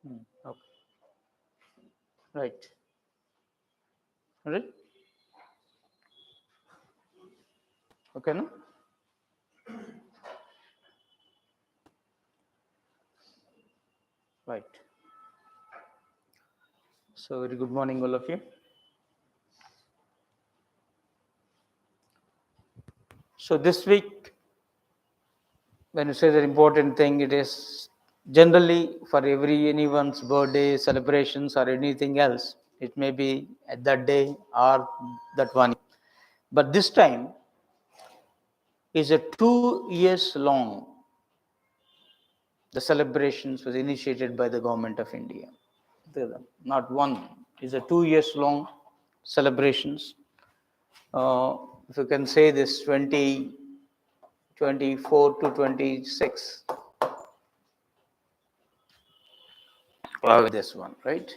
Okay. Right. Right. Okay, no? Right. So very good morning, all of you. So this week, when you say the important thing, it is generally for anyone's birthday celebrations or anything else. It may be at that day or that one. But this time is a 2 years long. The celebrations was initiated by the government of India. Not one. It's a 2 years long celebrations. If you can say this 2024 to 26. This one, right?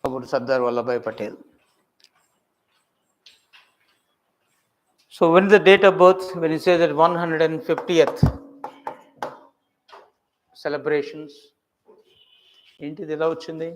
About Sardar Vallabhbhai Patel. So when the date of birth, when you say that 150th celebrations, ఏంటిది ఎలా వచ్చింది?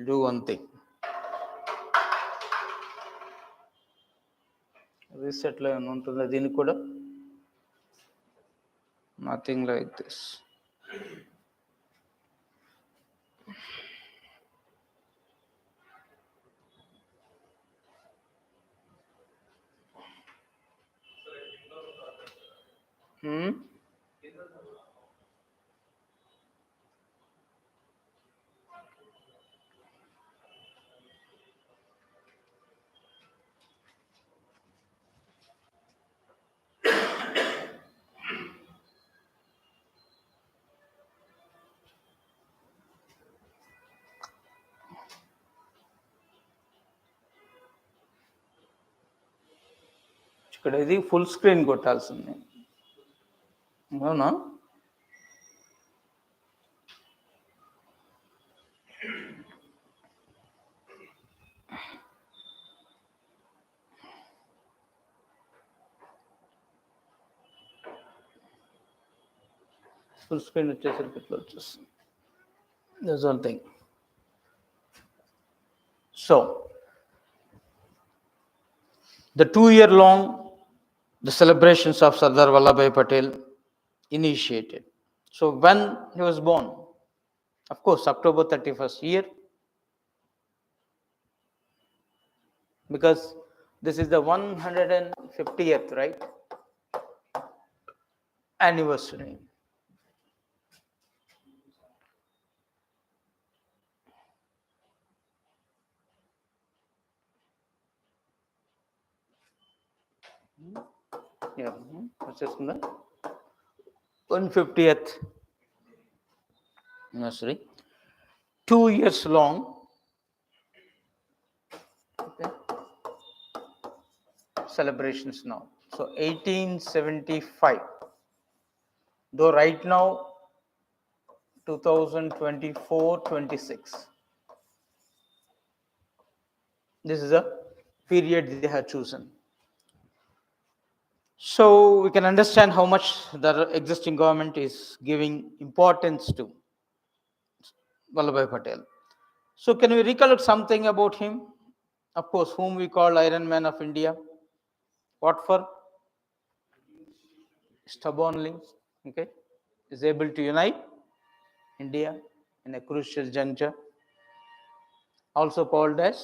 Do one thing. రీసెట్లో ఏమైనా ఉంటుందా దీనికి కూడా? Nothing like this. ఇక్కడ ఇది full screen కొట్టాల్సింది, అవునా? ఫుల్ స్క్రీన్ వచ్చేసరికి ఇట్లా వచ్చేస్తుంది. There's one thing. So the 2 year long the celebrations of Sardar Vallabhbhai Patel initiated. So when he was born, of course, October 31st year, because this is the 150th, right, anniversary. Yeah, వచ్చేస్తుందా? 150th anniversary, 2 years long. Okay. Celebrations now. So 1875. Though right now 2024-26. This is a period they have chosen. So we can understand how much the existing government is giving importance to Vallabhbhai Patel. So can we recollect something about him? Of course, whom we call Iron Man of India. What for? Stubbornly, okay, is able to unite India in a crucial juncture. Also called as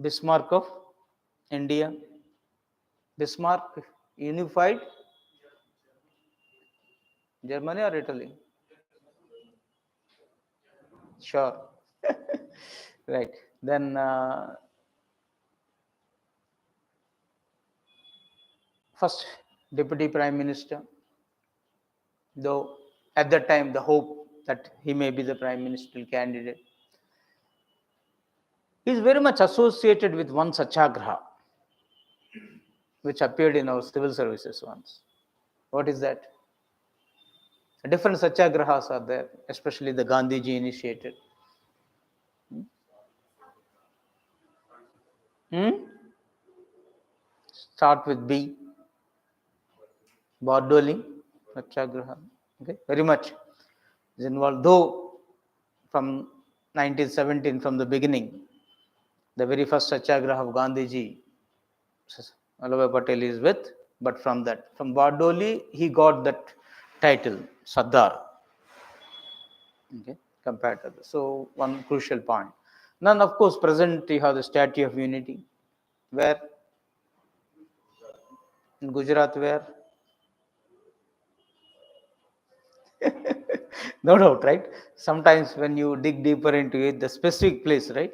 Bismarck of India. Bismarck unified Germany or Italy? Sure. Right. Then first Deputy Prime Minister, though At that time, the hope that he may be the prime ministerial candidate. He is very much associated with one satyagraha, which appeared in our civil services once. What is that? Different satyagrahas are there, especially the Gandhiji initiated. Hmm? Start with B. Bardoli Satyagraha. Okay, very much is involved. Though from 1917, from the beginning, the very first Satyagraha of Gandhiji, Vallabhbhai Patel is with, but from Bardoli, he got that title, Sardar. Okay, compared to this. So, one crucial point. Then, of course, present you have the Statue of Unity, where in Gujarat, where no doubt, right? Sometimes when you dig deeper into it, the specific place, right?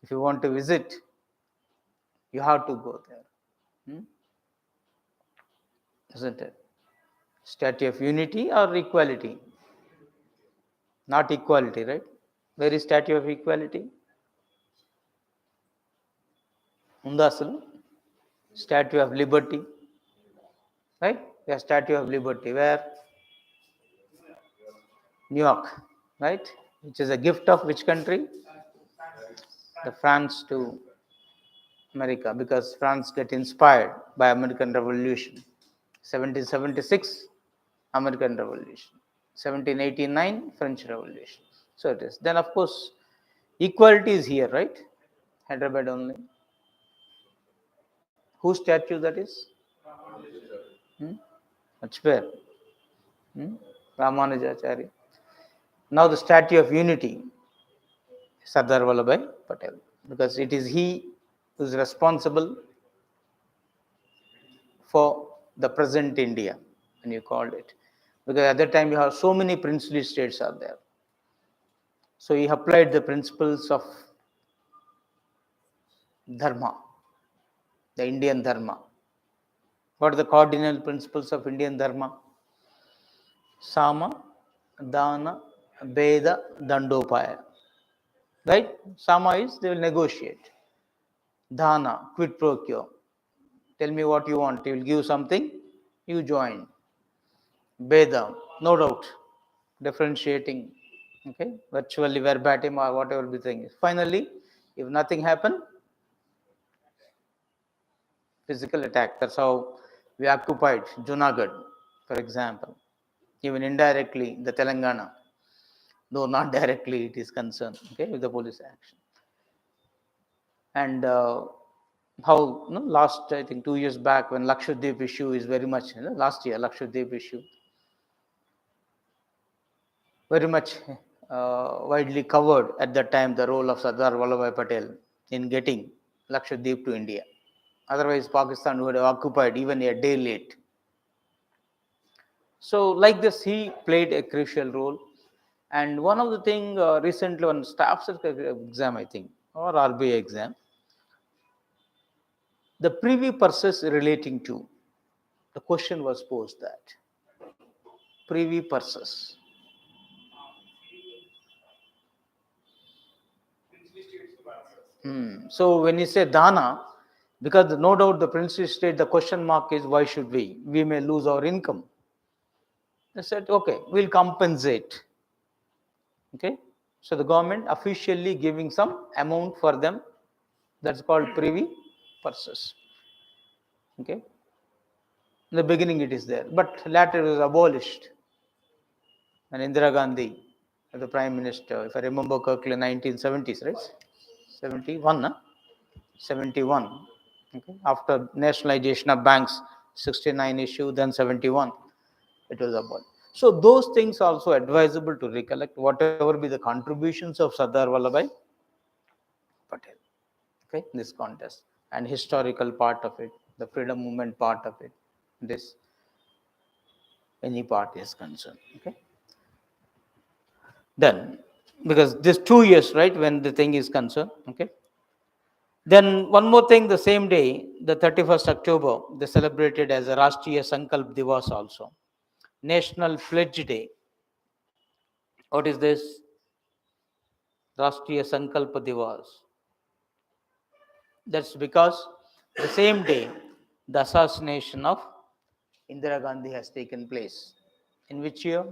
If you want to visit, you have to go there. Isn't it? Statue of Unity or equality? Not equality, right? Where is Statue of Equality? Undasalu. Statue of Liberty, right? Yeah, Statue of Liberty. Where? New York, right? Which is a gift of which country? The France to America, because France get inspired by American Revolution. 1776, American Revolution. 1789, French Revolution. So it is. Then, of course, equality is here, right? Hyderabad only. Whose statue that is? Much where? Ramanujacharya. Now the Statue of Unity, Sardar Vallabhbhai Patel, because it is he who is responsible for the present India, and you called it. Because at that time you have so many princely states are there. So he applied the principles of Dharma, the Indian Dharma. What are the cardinal principles of Indian Dharma? Sama, Dana, Veda, Dandopaya. Right? Sama is they will negotiate. Dana, quid pro quo. Tell me what you want. He will give something, you join. Veda, no doubt, differentiating, okay, virtually verbatim or whatever the thing is. Finally, if nothing happen, physical attack. That's how we occupied Junagadh, for example. Even indirectly, the Telangana, though not directly it is concerned, okay, with the police action. And how last, I think 2 years back, when Lakshadweep issue is very much, last year Lakshadweep issue, very much widely covered at that time the role of Sardar Vallabhbhai Patel in getting Lakshadweep to India. Otherwise, Pakistan would have occupied even a day late. So, like this, he played a crucial role. And one of the thing recently on staff exam, I think, or RBI exam, the privy purses relating to, the question was posed that privy purses. So when you say Dana, because no doubt the princely state, the question mark is why should we? We may lose our income. They said, okay, we'll compensate. Okay, so the government officially giving some amount for them. That's called privy purses. Okay, in the beginning it is there, but later it was abolished. And Indira Gandhi, the prime minister, if I remember correctly, 1970s, right? 71, huh? 71. Okay. After nationalization of banks, 69 issue, then 71, it was abolished. So those things also advisable to recollect, whatever be the contributions of Sardar Vallabhbhai Patel, okay, in this contest, and historical part of it, the freedom movement part of it, this any part is concerned. Okay. Then, because this 2 years, right, when the thing is concerned, okay. Then one more thing, the same day, the 31st October, they celebrated as a Rashtriya Sankalp Divas also, National Pledge Day. What is this? Rashtriya Sankalpa Divas. That's because the same day the assassination of Indira Gandhi has taken place. In which year?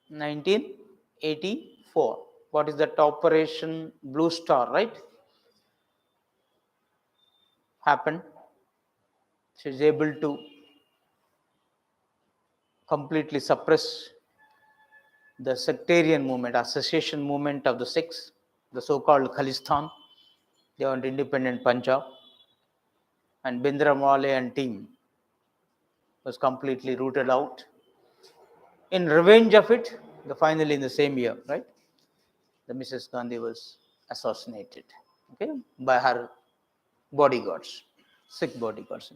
1984. What is that? Operation Blue Star, right? Happened. She is able to completely suppress the sectarian movement, association movement of the Sikhs, the so-called Khalistan. They want independent Punjab, and Bindramwale and team was completely rooted out. In revenge of it, finally in the same year, right, the Mrs. Gandhi was assassinated, okay, by her bodyguards, Sikh bodyguards.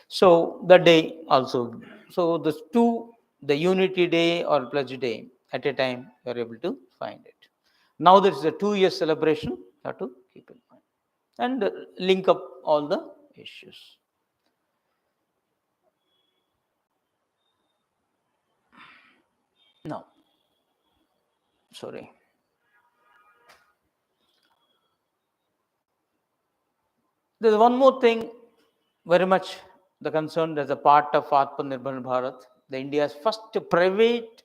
So the day also, so the two, the Unity Day or Pledge Day, at a time you are able to find it. Now there is a 2-year celebration, you have to keep in mind and link up all the issues. Now, sorry. There's one more thing, very much the concern as a part of Atmanirbhar Bharat, the India's first private,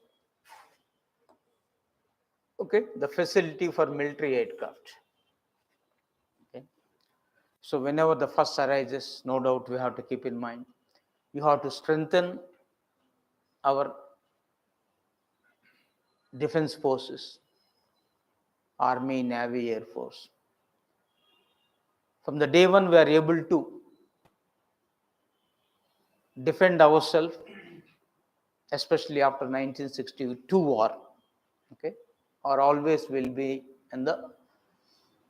okay, the facility for military aircraft. Okay. So whenever the first arises, no doubt we have to keep in mind, we have to strengthen our defense forces, Army, Navy, Air Force. From the day one, we are able to defend ourselves, especially after 1962 war, okay, or always will be in the,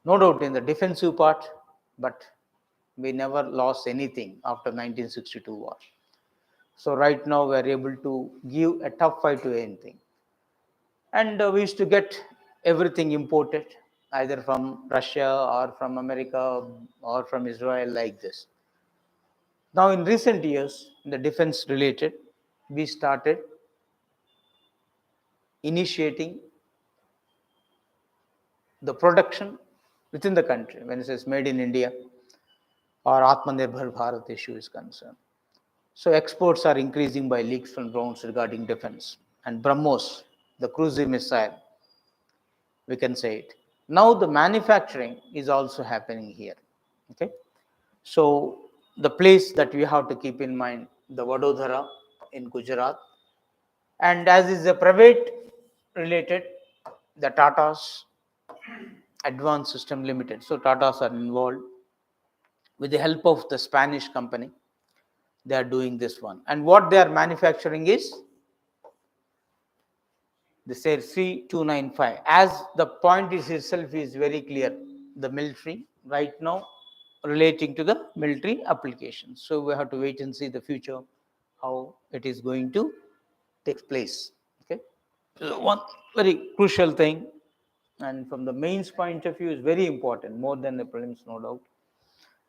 no doubt, in the defensive part, but we never lost anything after 1962 war. So right now we are able to give a tough fight to anything. And we used to get everything imported, either from Russia or from America or from Israel, like this. Now in recent years, in the defense related, we started initiating the production within the country when it says made in India or Atmanirbhar Bharat issue is concerned. So exports are increasing by leaks from drones regarding defense. And BrahMos, the cruise missile, we can say it. Now the manufacturing is also happening here. Okay. So the place that we have to keep in mind, the Vadodara in Gujarat, and as is a private related, the Tata's Advanced System Limited. So Tatas are involved with the help of the Spanish company. They are doing this one, and what they are manufacturing is, they say C295. As the point is itself is very clear, the military right now relating to the military applications. So we have to wait and see the future, how it is going to take place. Okay. So one very crucial thing, and from the mains point of view, is very important, more than the prelims, no doubt.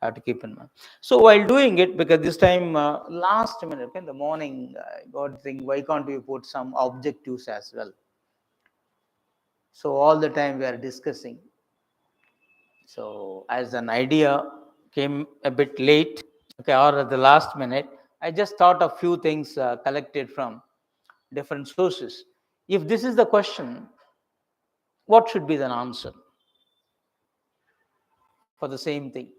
I have to keep in mind. So while doing it, because this time last minute, okay, in the morning, I got thinking, why can't we put some objectives as well? So all the time we are discussing. So as an idea came a bit late, okay, or at the last minute, I just thought of few things collected from different sources. If this is the question, what should be the answer for the same thing?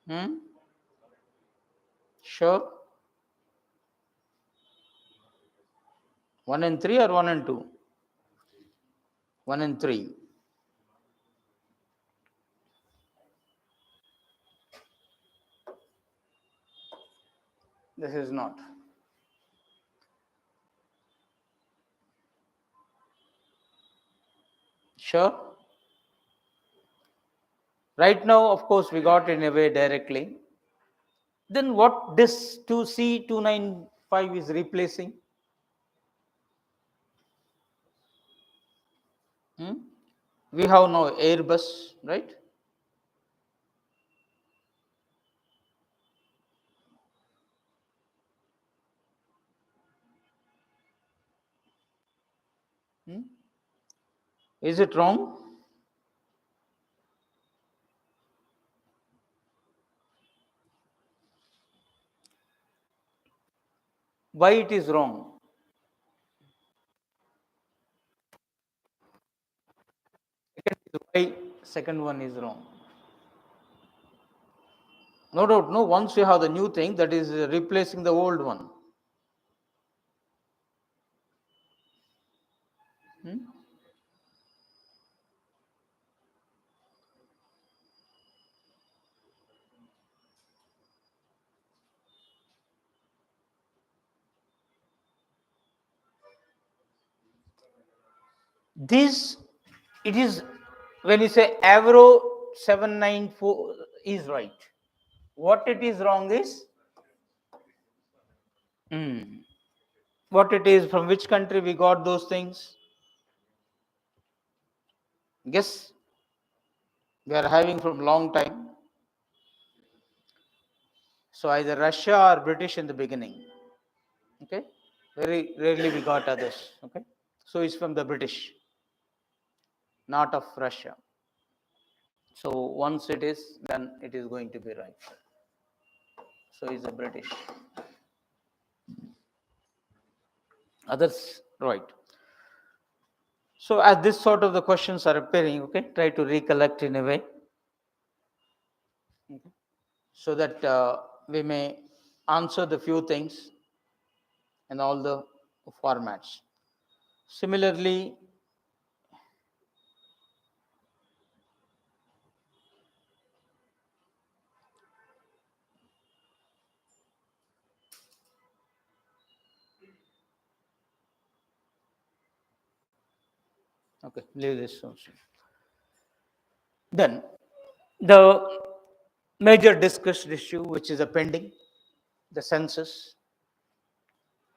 Hmm? Sure? 1 and 3 or 1 and 2? 1 and 3. This is not. Sure? Right now, of course, we got in a way directly. Then what this 2C295 is replacing? Hmm? We have now Airbus, right? Hmm? Is it wrong? Why it is wrong? Why second one is wrong? No doubt, no. Once you have the new thing, that is replacing the old one. Hmm? This, it is, when you say Avro 794 is right. What it is wrong is, what it is, from which country we got those things? Guess. We are having from long time. So either Russia or British in the beginning. Okay. Very rarely we got others. Okay. So it's from the British, not of Russia. So once it is, then it is going to be right. So it's the British. Others, right. So as this sort of the questions are appearing, okay, try to recollect in a way, okay, so that we may answer the few things in all the formats. Similarly, okay, leave this also. Then the major discussed issue, which is a pending, the census.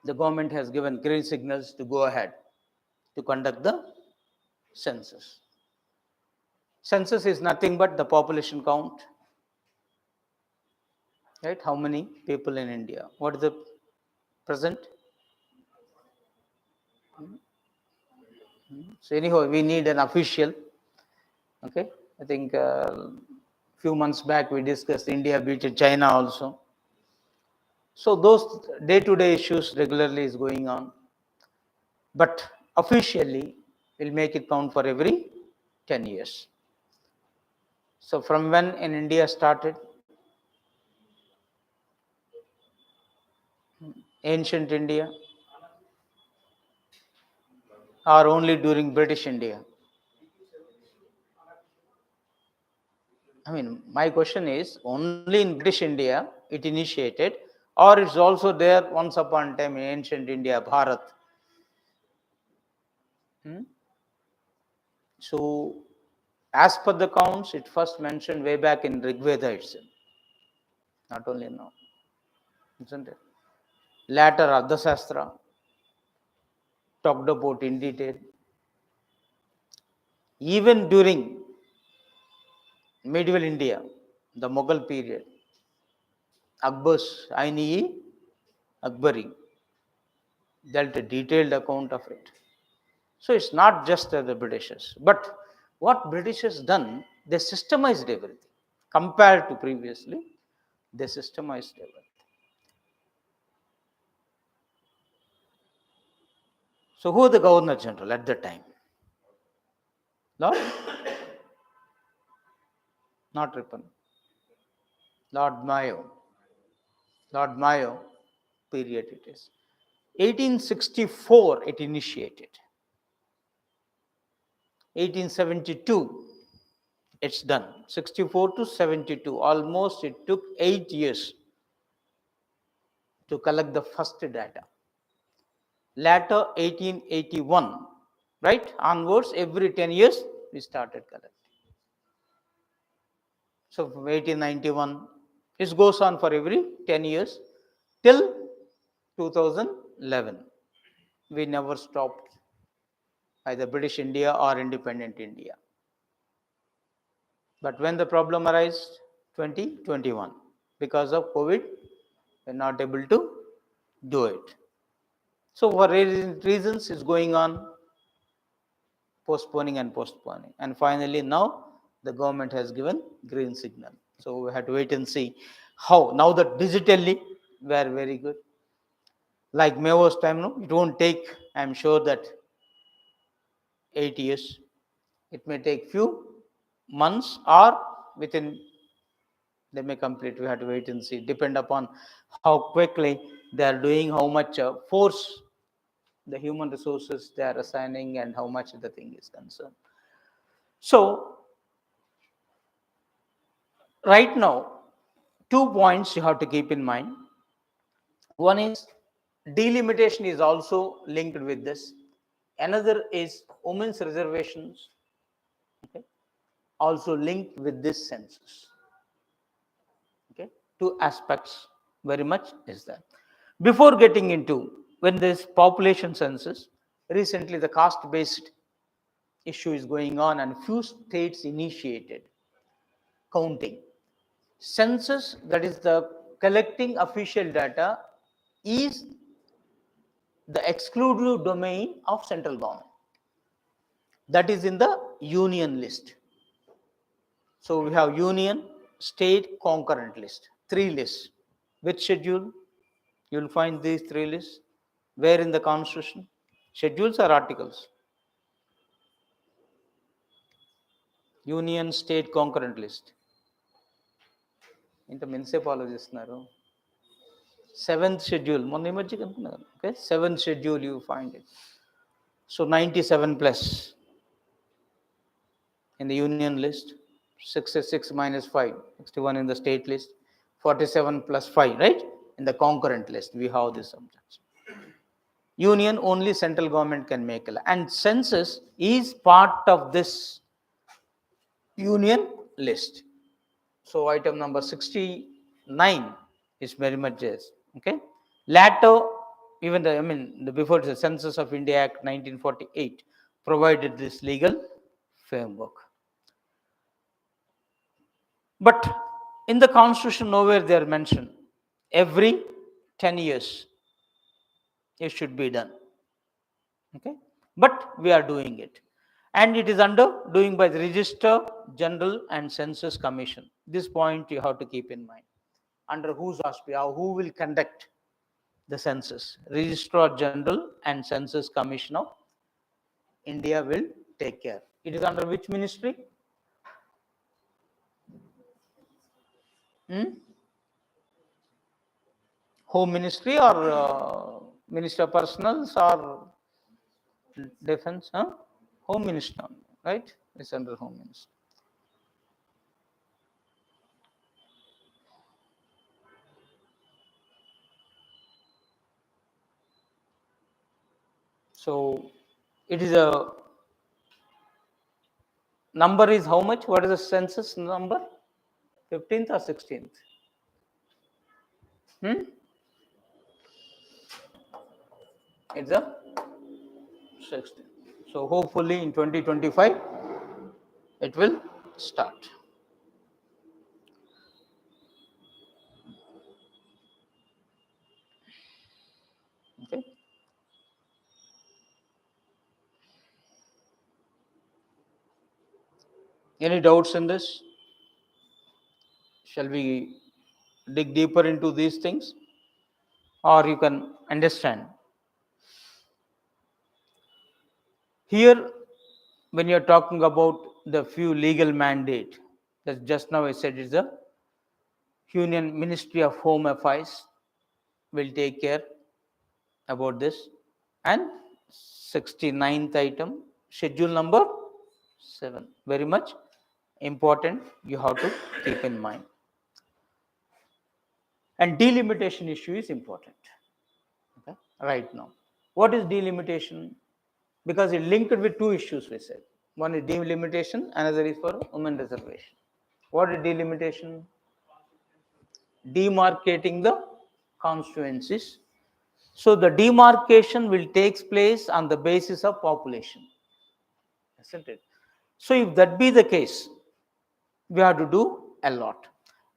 The government has given green signals to go ahead to conduct the census. Census is nothing but the population count, right? How many people in India? What is the present? So anyhow, we need an official. Okay, I think few months back we discussed India beat China also. So those day-to-day issues regularly is going on, but officially we'll make it count for every 10 years. So from when in India started? Ancient India, or only during British India? I mean, my question is, only in British India it initiated, or it's also there once upon a time in ancient India, Bharat? Hmm? So, as per the counts, it first mentioned way back in Rig Veda itself, not only now, isn't it? Later, Ardhasastra talked about in detail. Even during medieval India, the Mughal period, Akbar's Akbari dealt a detailed account of it. So it's not just the Britishers, but what Britishers done, they systemized everything compared to previously. They systemized everything. So who the Governor General at that time? Lord, not Ripon. Lord Mayo. Lord Mayo period it is. 1864 it initiated. 1872 it's done. 64 to 72, almost it took 8 years to collect the first data. Later 1881, right, onwards, every 10 years we started collecting. So from 1891, it goes on for every 10 years till 2011. We never stopped either British India or independent India. But when the problem arose, 2021, because of COVID, we're not able to do it. So for reasons it's going on, postponing and postponing. And finally now the government has given green signal. So we have to wait and see how. Now that digitally we are very good. Like Mayo's time, no, it won't take, I'm sure that 8 years. It may take few months or within they may complete. We have to wait and see. Depend upon how quickly they are doing, how much force the human resources they are assigning, and how much the thing is concerned. So right now, 2 points you have to keep in mind. One is delimitation is also linked with this. Another is women's reservations, okay, also linked with this census. Okay, two aspects very much is there. Before getting into when this population census, recently the caste-based issue is going on and few states initiated counting. Census, that is the collecting official data, is the exclusive domain of central government. That is in the union list. So we have union, state, concurrent list, 3 lists. Which schedule? You will find these 3 lists. Where in the constitution? Schedules or articles? Union, state, concurrent list. ఇంత మెన్సేపు ఆలోచిస్తున్నారు. 7th schedule. మొన్న మధ్య కనుక్కున్నారు. Okay, 7th schedule you find it. So 97 plus in the union list, 66 minus 5, 61 in the state list, 47 plus 5, right? In the concurrent list, we have these subjects. Union, only central government can make it. And census is part of this union list. So item number 69 is very much yes. Okay. Later, even the before the Census of India Act 1948 provided this legal framework. But in the constitution, nowhere they are mentioned. Every 10 years, it should be done. Okay, but we are doing it, and it is under doing by the Register General and Census Commission. This point you have to keep in mind. Under whose auspice, who will conduct the census? Registrar General and Census Commission of India will take care. It is under which ministry? Home Ministry or Minister of Personals or Defense? Home Minister, right? It's under Home Ministry. So it is a number is how much? What is the census number? 15th or 16th? It's a 16th. So hopefully in 2025 it will start. Okay. Any doubts in this? Shall we dig deeper into these things, or you can understand? Here, when you are talking about the few legal mandate, that just now I said is the Union Ministry of Home Affairs will take care about this. And 69th item, schedule number 7, very much important, you have to keep in mind. And delimitation issue is important. Okay, right now, what is delimitation? Because it linked with 2 issues we said. One is delimitation, another is for women reservation. What is delimitation? Demarcating the constituencies. So the demarcation will take place on the basis of population, isn't it? So if that be the case, we have to do a lot.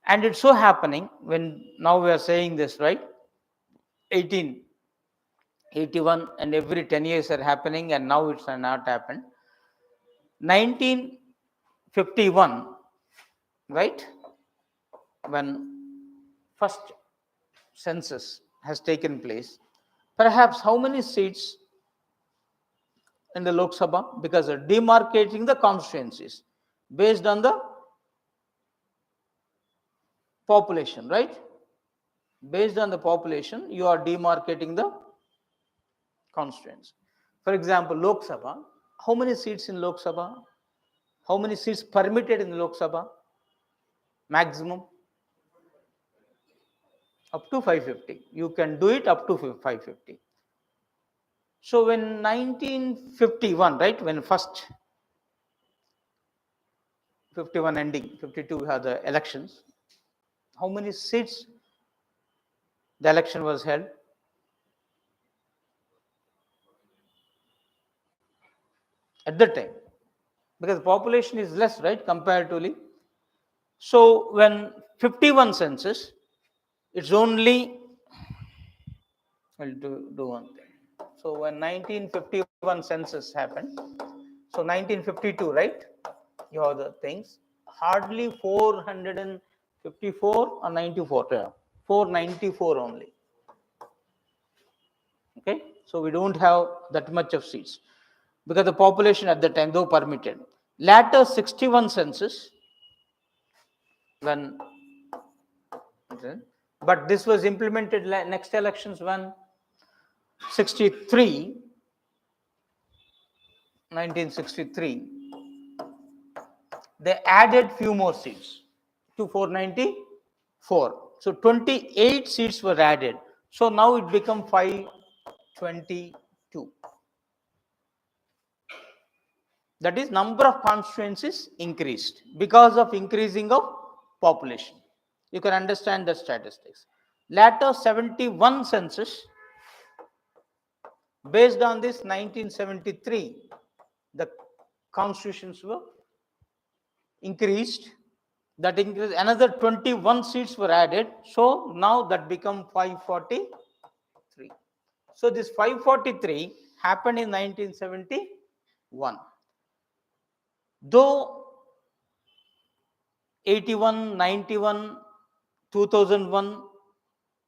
And it's so happening when now we are saying this, right? 1881 and every 10 years are happening, and now it's not happened. 1951, right? When first census has taken place, perhaps how many seats in the Lok Sabha? Because of demarcating the constituencies based on the population, right? Based on the population, you are demarcating the constituency. For example, Lok Sabha, how many seats in Lok Sabha? How many seats permitted in Lok Sabha? Maximum? Up to 550. You can do it up to 550. So when 1951, right, when first 51 ending, 52 we have the elections, how many seats the election was held? At that time, because population is less, right, comparatively. So when 51 census, it's only, I'll do one thing. So when 1951 census happened, so 1952, right, you have the things, hardly 454 or 94, 494 only. Okay, so we don't have that much of seats because the population at the time, though permitted. Later 61 census, when, but this was implemented next elections when 63, 1963, they added few more seats to 494. So 28 seats were added. So now it become 522. That is, number of constituencies increased because of increasing of population. You can understand the statistics. Later 71 census, based on this 1973, the constitutions were increased. That increased, another 21 seats were added. So now that become 543. So this 543 happened in 1971. Though 81, 91, 2001,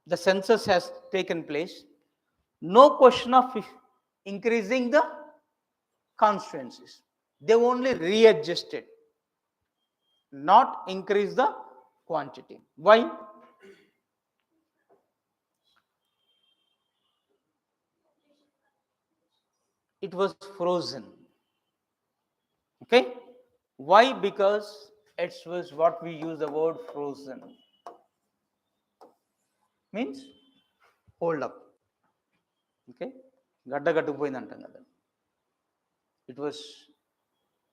the census has taken place, no question of increasing the constituencies. They only readjusted, not increase the quantity. Why? It was frozen. Okay? Why? Because it was what we use the word frozen. Means hold up. Okay? Gadda kattupoyindantam kada. It was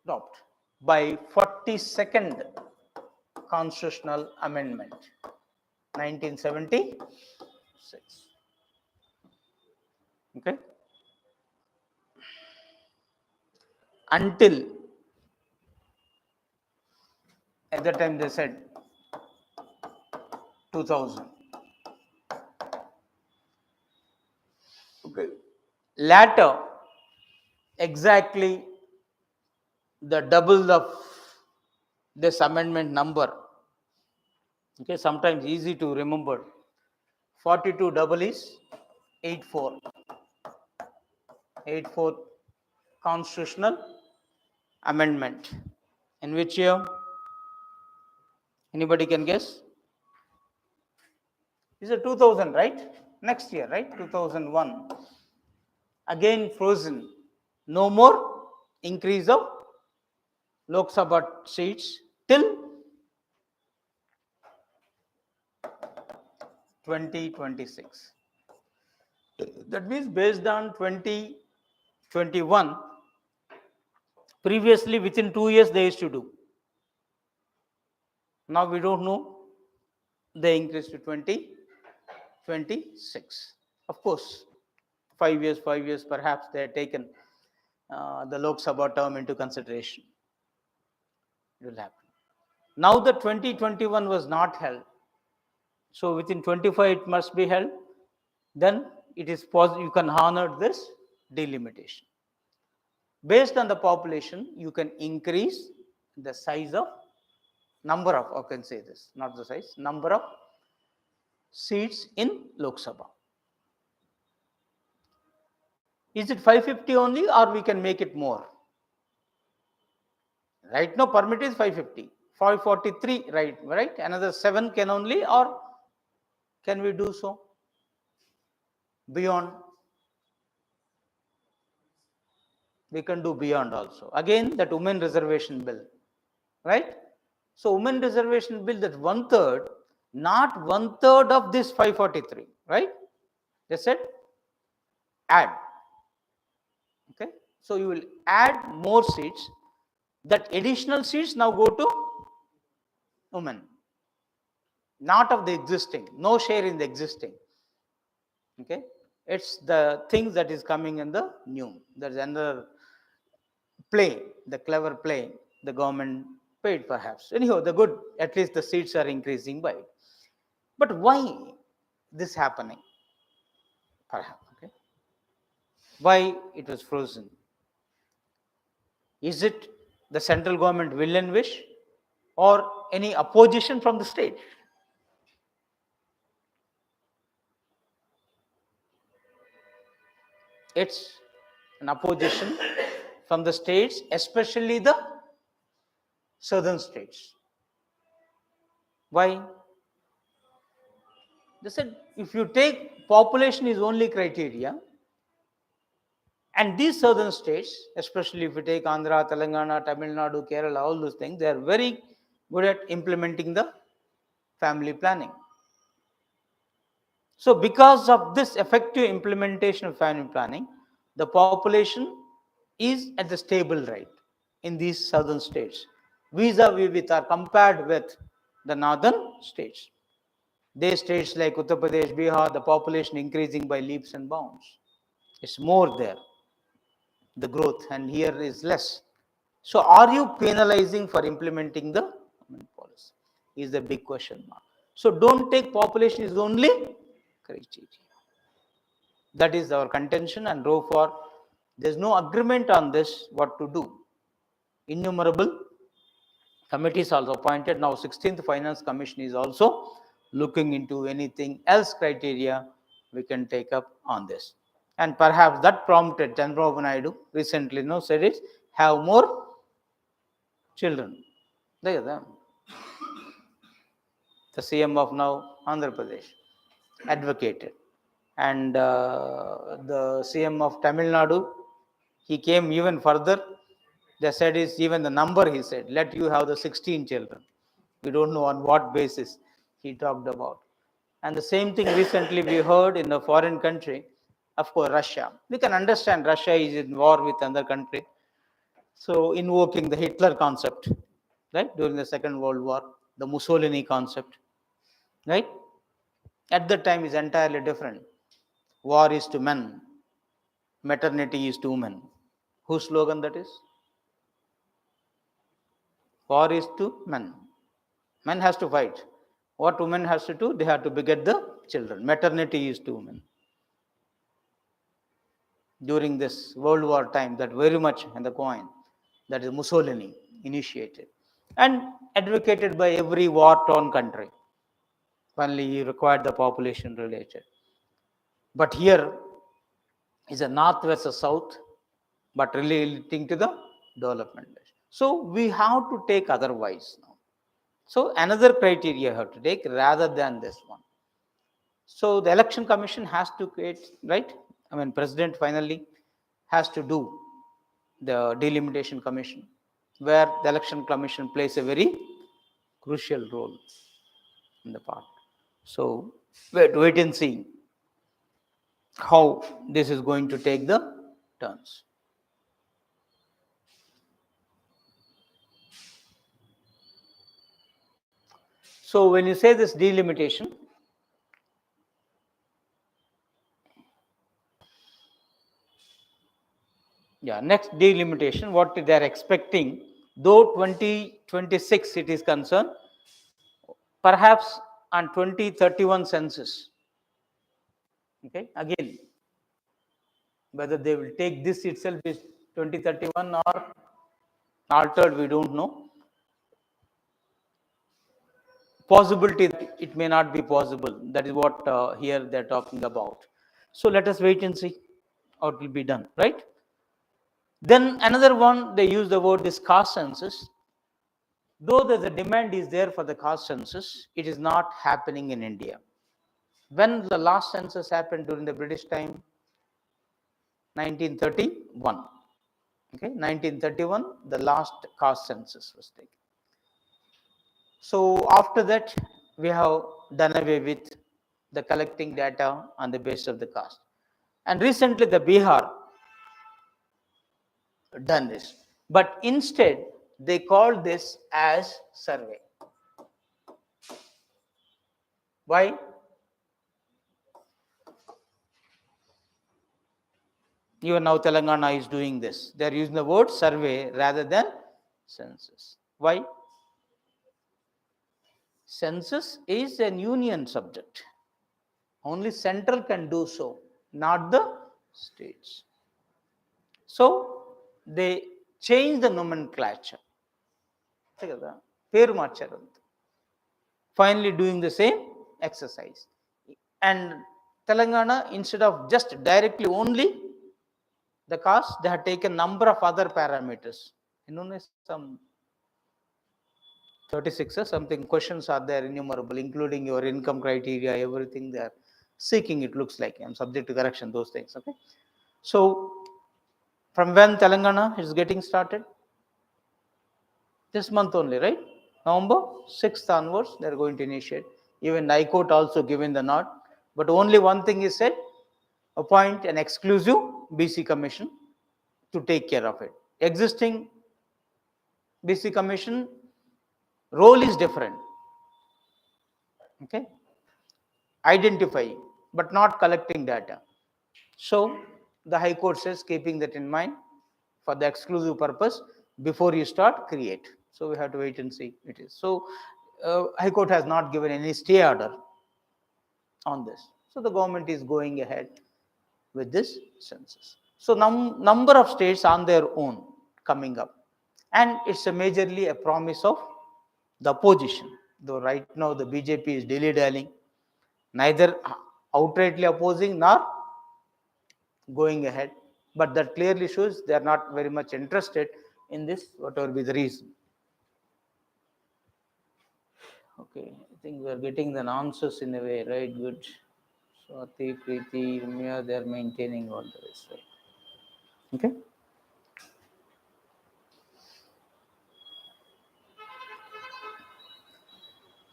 stopped by 42nd Constitutional Amendment, 1976. Okay? Until at that time they said 2000. Okay. Later, exactly the double of this amendment number. Okay, sometimes easy to remember. 42 double is 84. 84th Constitutional Amendment. In which year? Anybody can guess? Is it 2000, right? Next year, right? 2001. Again frozen. No more increase of Lok Sabha seats till 2026. That means based on 2021, previously within 2 years they used to do. Now we don't know. They increased to 2026. Of course, 5 years, perhaps they had taken the Lok Sabha term into consideration. It will happen. Now the 2021 was not held. So within 25 it must be held. Then it is possible you can honor this delimitation. Based on the population, you can increase the size of number of, I can say this, not the size, number of seats in Lok Sabha. Is it 550 only, or we can make it more? Right now permit is 550, 543, right? Another 7 can only, or can we do so beyond? We can do beyond also. Again, that women reservation bill, right? So women reservation bill, that 1/3, not 1/3 of this 543, right? They said add. Okay, so you will add more seats. That additional seats now go to women, not of the existing, no share in the existing. Okay, it's the thing that is coming in the new. There's another play, the clever play the government paid perhaps. Anyhow, the good, at least the seats are increasing by it. But why this happening? Perhaps, okay. Why it was frozen? Is it the central government will and wish, or any opposition from the state? It's an opposition from the states, especially the southern states. Why? They said if you take population is only criteria, and these southern states, especially if you take Andhra, Telangana, Tamil Nadu, Kerala, all those things, they are very good at implementing the family planning. So because of this effective implementation of family planning, the population is at the stable rate in these southern states, vis-a-vis with or compared with the northern states. These states like Uttar Pradesh, Bihar, the population increasing by leaps and bounds. It's more there, the growth, and here is less. So are you penalizing for implementing the policy? Is the big question mark. So don't take population is only criteria. That is our contention, and row for there's no agreement on this what to do. Innumerable committees also appointed. Now 16th Finance Commission is also looking into anything else criteria we can take up on this. And perhaps that prompted Chandrababu Naidu recently said it, have more children. Look at them. The CM of now Andhra Pradesh advocated. And the CM of Tamil Nadu, he came even further. They said is even the number, he said, let you have the 16 children. We don't know on what basis he talked about. And the same thing recently we heard in a foreign country, of course, Russia. We can understand Russia is in war with another country. So invoking the Hitler concept, right, during the Second World War, the Mussolini concept, right? At that time is entirely different. War is to men, maternity is to women. Whose slogan that is? War is to men. Men has to fight. What women has to do? They have to beget the children. Maternity is to women. During this World War time, that very much in the coin, that is Mussolini initiated and advocated by every war-torn country. Finally, he required the population related. But here is a north versus south, but relating to the development. So we have to take otherwise now. So another criteria you have to take rather than this one. So the election commission has to create, right? I mean, president finally has to do the delimitation commission, where the election commission plays a very crucial role in the part. So wait and see how this is going to take the turns. So when you say this delimitation, yeah, next delimitation, what they are expecting, though 2026 it is concerned, perhaps on 2031 census. Okay, again, whether they will take this itself is 2031 or altered, we don't know. Possibility that it may not be possible. That is what here they're talking about. So let us wait and see how it will be done, right? Then another one, they use the word is caste census. Though the demand is there for the caste census, it is not happening in India. When the last census happened during the British time, 1931. Okay, 1931, the last caste census was taken. So after that, we have done away with the collecting data on the basis of the caste. And recently, the Bihar done this, but instead they called this as survey. Why? Even now Telangana is doing this. They are using the word survey rather than census. Why? Census is an union subject. Only central can do so, not the states. So they change the nomenclature. Finally doing the same exercise. And Telangana, instead of just directly only the caste, they have taken number of other parameters. Some 36 or something questions are there innumerable, including your income criteria, everything they are seeking, it looks like. I'm subject to correction, those things. Okay. So from when Telangana is getting started? This month only, right? November 6th onwards, they are going to initiate. Even High Court also given the nod. But only one thing is said, appoint an exclusive BC commission to take care of it. Existing BC commission role is different. Okay. Identifying, but not collecting data. So the High Court says, keeping that in mind, for the exclusive purpose, before you start, create. So we have to wait and see it is. So High Court has not given any stay order on this. So the government is going ahead with this census. So number of states on their own coming up. And it's majorly a promise of the opposition. Though right now the BJP is dilly-dallying, neither outrightly opposing nor going ahead. But that clearly shows they are not very much interested in this, whatever be the reason. Okay, I think we are getting the answers in a way, right? Good. Swati, Preeti, Ramya, they are maintaining all the rest, right? Okay.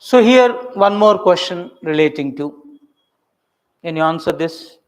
So here one more question relating to. Can you answer this?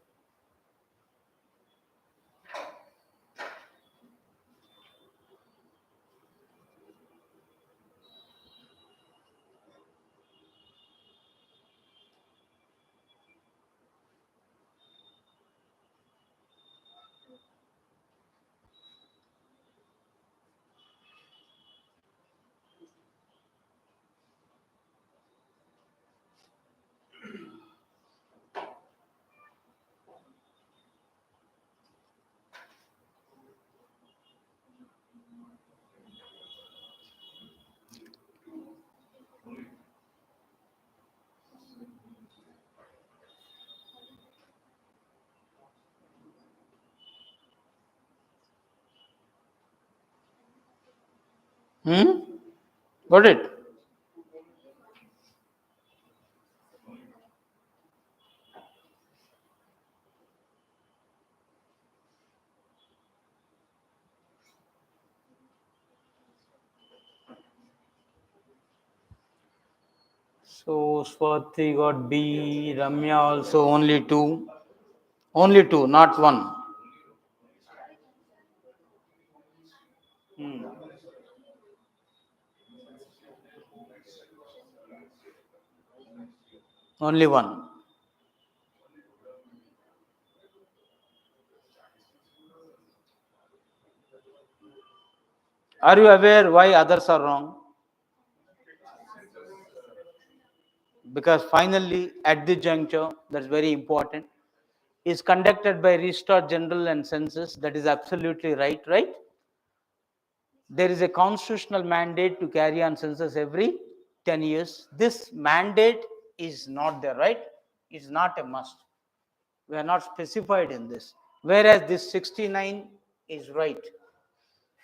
Got it? So Swati got B, Ramya also only two. Only two, not one. Only one. Are you aware why others are wrong? Because finally, at the juncture, that's very important, is conducted by Registrar General and Census. That is absolutely right, right? There is a constitutional mandate to carry on census every 10 years. This mandate is not there, right? It's not a must. We are not specified in this. Whereas this 69 is right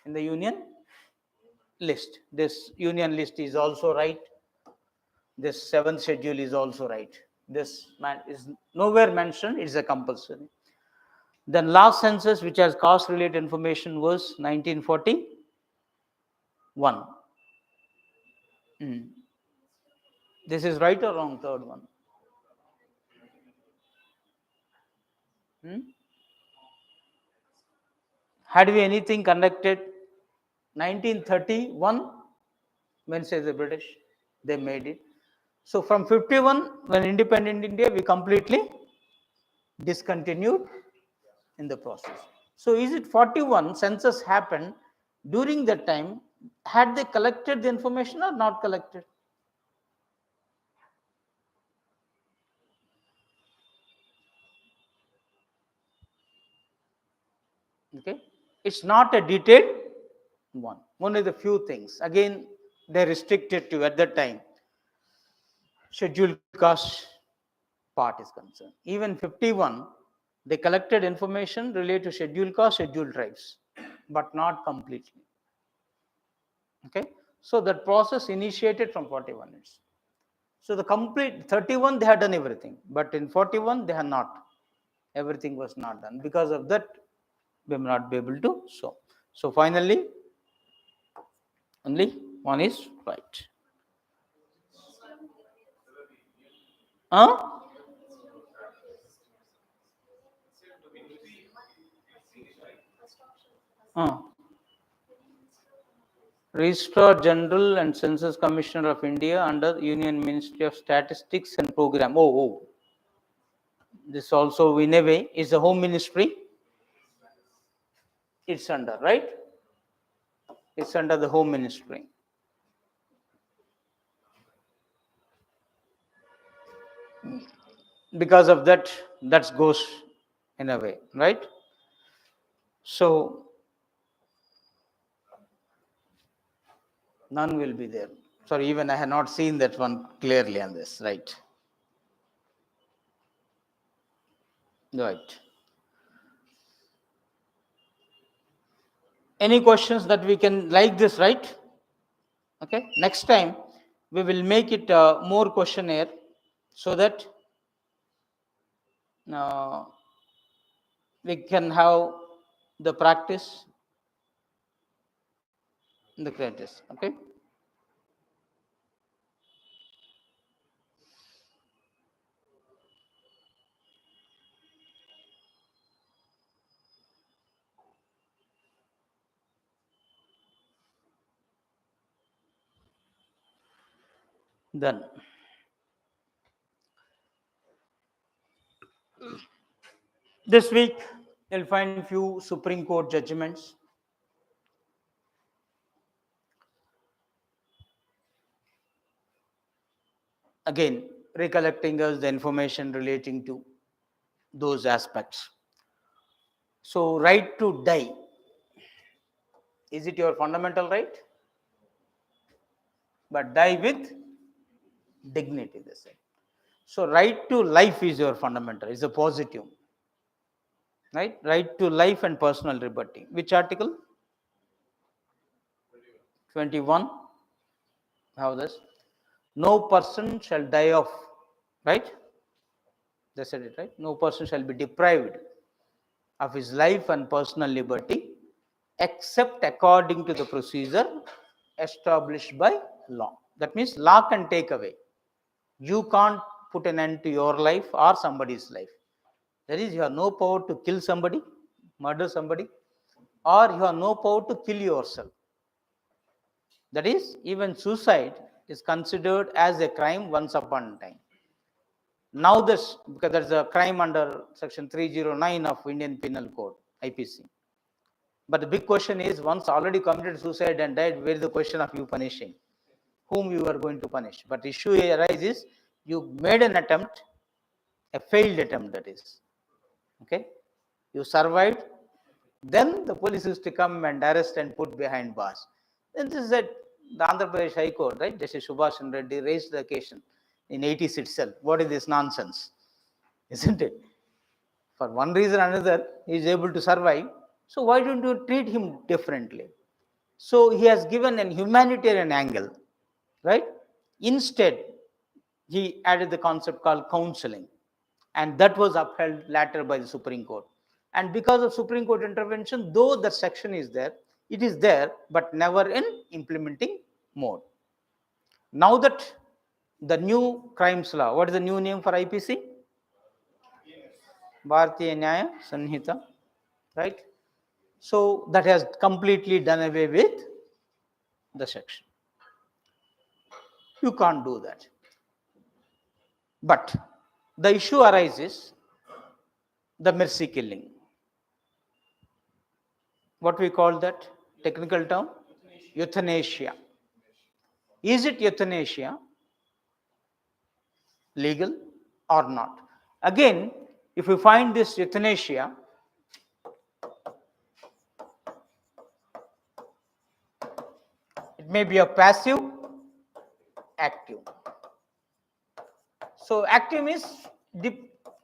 in the union list. This union list is also right. This seventh schedule is also right. This man is nowhere mentioned. It's a compulsory. Then last census, which has caste-related information, was 1941. This is right or wrong? Third one. Had we anything conducted 1931? When says the British, they made it. So from 51, when independent India, we completely discontinued in the process. So is it 41 census happened during that time? Had they collected the information or not collected? Okay, it's not a detailed one. Only the few things. Again, they restricted to at that time scheduled caste part is concerned. Even 51, they collected information related to scheduled caste, scheduled tribes, but not completely. Okay, so that process initiated from 41 years. So the complete 31 they had done everything, but in 41 they had not. Everything was not done. Because of that, we will not be able to show. So finally, only one is right. Huh? Registrar General and Census Commissioner of India under Union Ministry of Statistics and Program. Oh. This also in a way is the Home Ministry. It's under, right? It's under the Home Ministry. Because of that, that goes in a way, right? So none will be there. Sorry, even I have not seen that one clearly on this, right? Right. Any questions that we can like this, right? Okay. Next time we will make it more questionnaire so that we can have the practice in the greatest. Okay. Then this week you'll find few Supreme Court judgments. Again, recollecting us the information relating to those aspects. So, right to die, is it your fundamental right? But die with dignity, they say. So, right to life is your fundamental, is a positive. Right to life and personal liberty. Which article? 21. How this? No person shall die of, right? They said it, right? No person shall be deprived of his life and personal liberty except according to the procedure established by law. That means law can take away. You can't put an end to your life or somebody's life. That is, you have no power to kill somebody, murder somebody, or you have no power to kill yourself. That is, even suicide is considered as a crime once upon a time. Now this, because that's a crime under section 309 of Indian Penal Code, IPC. But the big question is, once already committed suicide and died, where is the question of you punishing? Whom you are going to punish? But issue arises, you made an attempt, a failed attempt, that is. Okay? You survived, then the police used to come and arrest and put behind bars. Then this is that the Andhra Pradesh High Court, right? Justice Subhash Chandra Reddy raised the occasion in 80s itself. What is this nonsense? Isn't it? For one reason or another, he is able to survive. So why don't you treat him differently? So he has given an humanitarian angle, right? Instead, he added the concept called counseling, and that was upheld later by the Supreme Court. And because of Supreme Court intervention, though the section is there, it is there, but never in implementing mode. Now that the new crimes law, what is the new name for IPC? Bharatiya Nyaya Sanhita, right? So that has completely done away with the section. You can't do that. But the issue arises, the mercy killing. What we call that technical term? Euthanasia. Is it euthanasia legal or not? Again, if we find this euthanasia, it may be a passive, active. So active is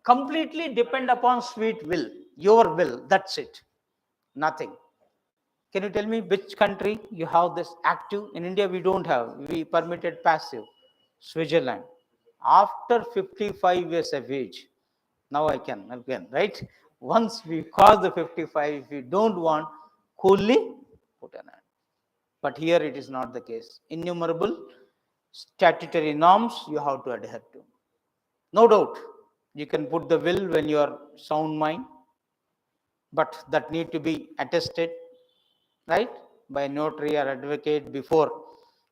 completely depend upon sweet will, your will, that's it, nothing. Can you tell me which country you have this active? In India, we don't have. We permitted passive. Switzerland. After 55 years of age, now I can again, right? Once we cross the 55, if you don't want, coolly put an end. But here it is not the case. Innumerable statutory norms you have to adhere to. No doubt, you can put the will when you are sound mind, but that need to be attested, right, by a notary or advocate before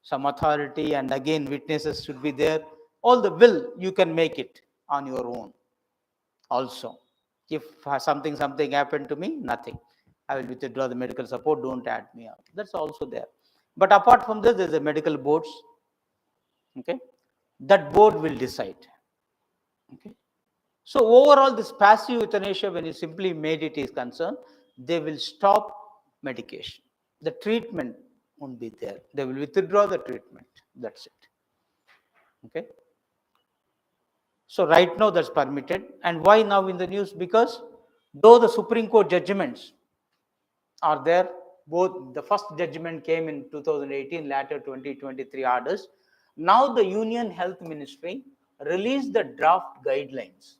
some authority, and again witnesses should be there. All the will you can make it on your own. Also, if something happened to me, nothing, I will withdraw the medical support, don't add me up. That's also there. But apart from this, there's a medical boards. Okay, that board will decide. Okay, so overall, this passive euthanasia, when you simply made it is concerned, they will stop medication. The treatment won't be there. They will withdraw the treatment. That's it. Okay. So right now that's permitted. And why now in the news? Because though the Supreme Court judgments are there, both the first judgment came in 2018, later 2023 orders. Now the Union Health Ministry released the draft guidelines.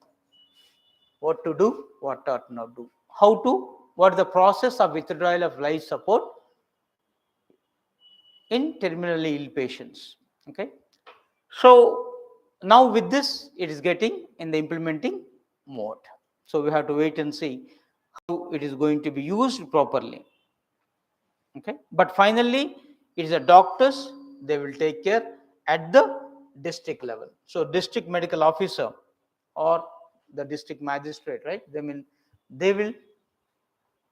What to do, what not to do, how to, what the process of withdrawal of life support in terminally ill patients. Okay, so now with this, it is getting in the implementing mode. So we have to wait and see how it is going to be used properly. Okay, but finally, it is the doctors, they will take care at the district level. So district medical officer or the district magistrate, right? They will,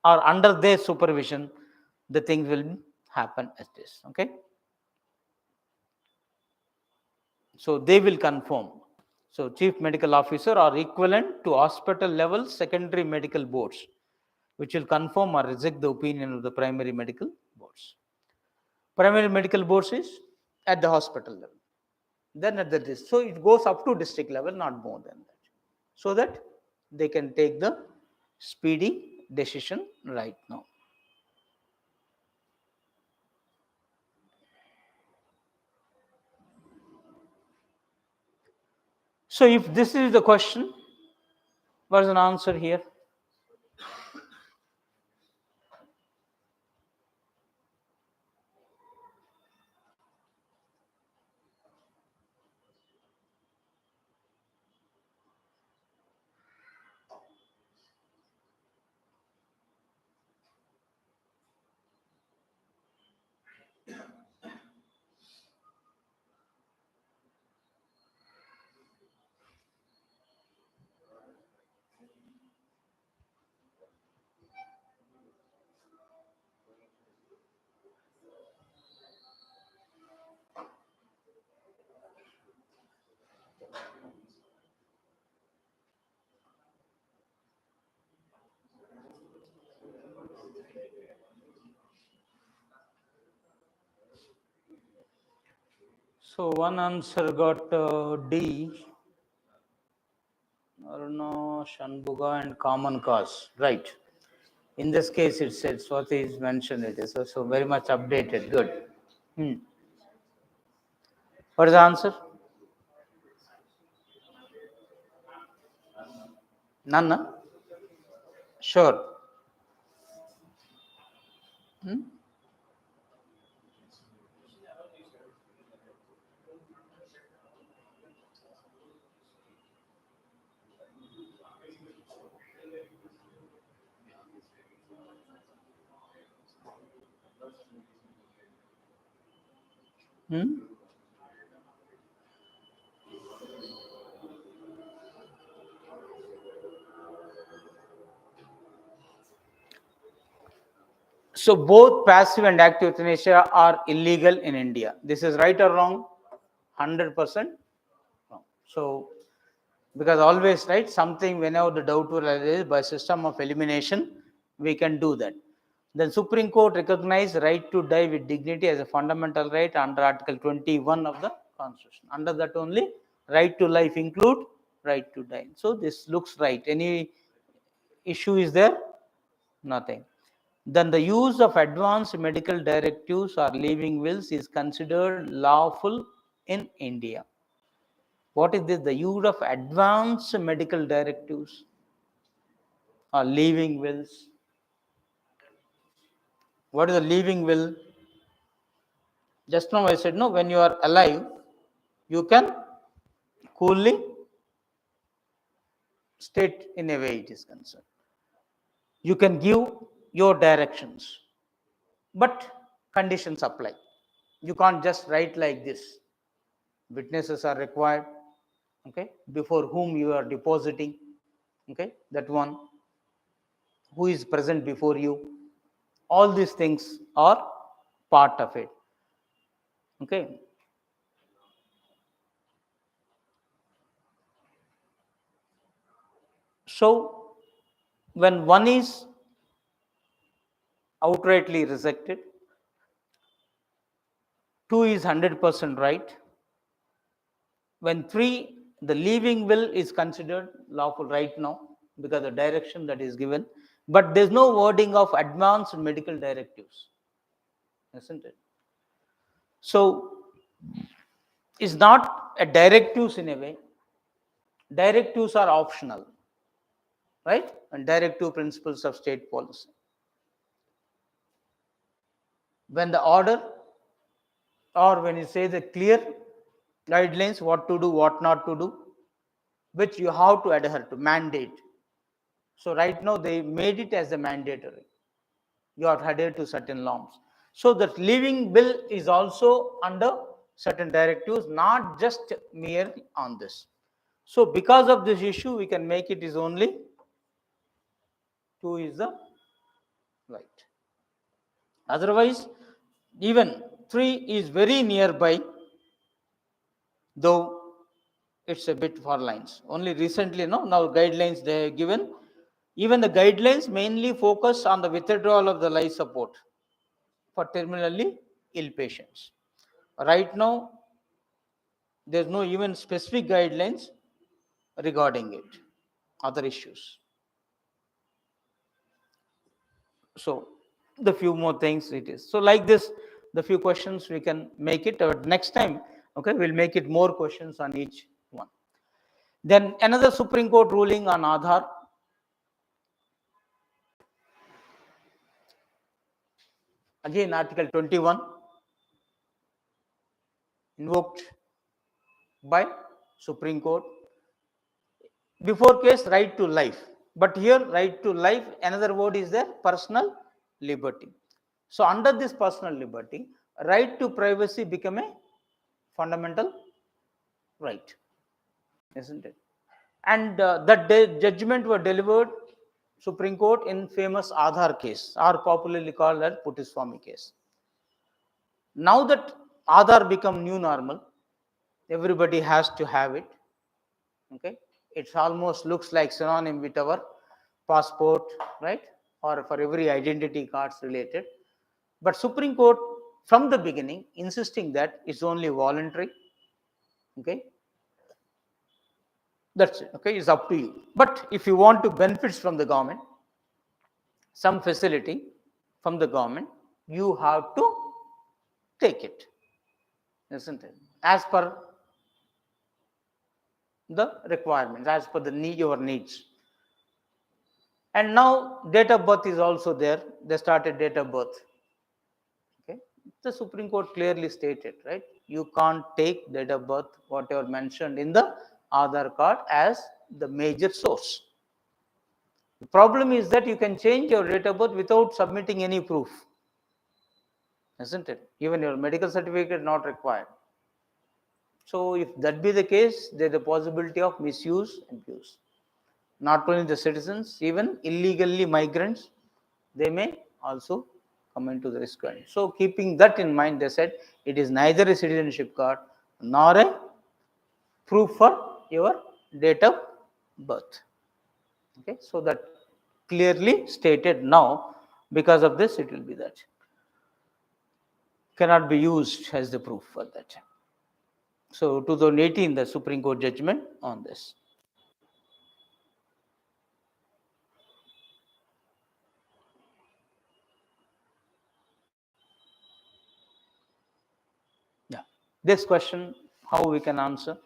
or under their supervision, the things will happen as this. Okay, so they will confirm. So chief medical officer or equivalent to hospital level secondary medical boards, which will confirm or reject the opinion of the primary medical boards. Primary medical boards is at the hospital level, then at the district. So it goes up to district level, not more than that, so that they can take the speedy decision right now. So if this is the question, what is an answer here? So one answer got D. Aruna, Shanbuga, and common cause. Right. In this case, it said Swati is mentioned. It is so very much updated. Good. What is the answer? None. Huh? Sure. Hmm? So both passive and active euthanasia are illegal in India. This is right or wrong? 100% wrong. So because always right, something whenever the doubt will arise by system of elimination, we can do that. Then Supreme Court recognized right to die with dignity as a fundamental right under Article 21 of the Constitution. Under that only, right to life include right to die. So this looks right. Any issue is there? Nothing. Then the use of advanced medical directives or leaving wills is considered lawful in India. What is this? The use of advanced medical directives or leaving wills. What is a leaving will? Just now I said, no, when you are alive, you can coolly state in a way it is concerned. You can give your directions, but conditions apply. You can't just write like this. Witnesses are required, okay, before whom you are depositing, okay, that one, who is present before you. All these things are part of it, okay. So when one is outrightly rejected, two is 100% right. When three, the leaving will is considered lawful right now because the direction that is given, but there's no wording of advanced medical directives, isn't it? So it's not a directives in a way. Directives are optional, right? And directive principles of state policy. When the order or when you say the clear guidelines, what to do, what not to do, which you have to adhere to, mandate. So right now they made it as a mandatory. You have to adhere to certain norms. So that leaving bill is also under certain directives, not just mere on this. So because of this issue, we can make it is only 2 is the right. Otherwise, even 3 is very nearby, though it's a bit far lines. Only recently, no, now guidelines they have given. Even the guidelines mainly focus on the withdrawal of the life support for terminally ill patients. Right now, there's no even specific guidelines regarding it, other issues. So the few more things it is. So like this, the few questions we can make it, or next time, okay, we'll make it more questions on each one. Then another Supreme Court ruling on Aadhaar. Again, Article 21 invoked by Supreme Court. Before case, right to life. But here, right to life, another word is there, personal liberty. So under this personal liberty, right to privacy become a fundamental right, isn't it? And that judgment were delivered Supreme Court in famous Aadhaar case, or popularly called as Puttaswamy case. Now that Aadhaar become new normal, everybody has to have it. Okay, it's almost looks like synonym with our passport, right? Or for every identity cards related. But Supreme Court from the beginning insisting that it's only voluntary. Okay, that's it. Okay, it's up to you. But if you want to benefits from the government, some facility from the government, you have to take it, isn't it? As per the requirements, as per the need, your needs. And now date of birth is also there. They started date of birth. Okay, the Supreme Court clearly stated, right? You can't take date of birth, whatever mentioned in the Aadhaar card, as the major source. The problem is that you can change your date of birth without submitting any proof, isn't it? Even your medical certificate not required. So if that be the case, there's a possibility of misuse and abuse. Not only the citizens, even illegally migrants, they may also come into the risk. So keeping that in mind, they said it is neither a citizenship card nor a proof for your date of birth. Okay, so that clearly stated now. Because of this, it will be that cannot be used as the proof for that. So 2018, the Supreme Court judgment on this. Yeah, this question, how we can answer?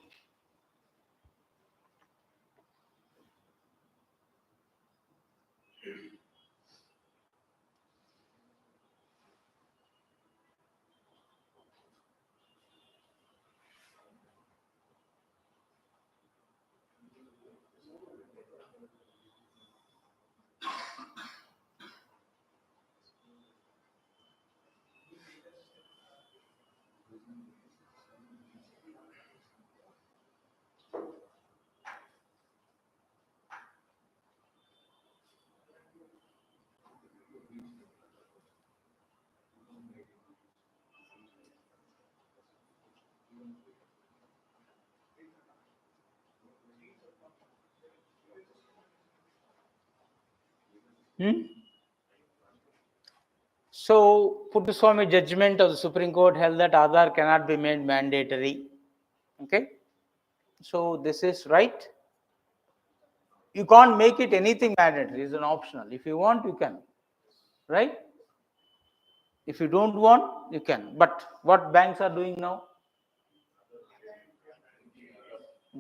So, Puttaswamy judgment of the Supreme Court held that Aadhaar cannot be made mandatory. Okay, so this is right. You can't make it anything mandatory. It's an optional. If you want, you can, right? If you don't want, you can. But what banks are doing now?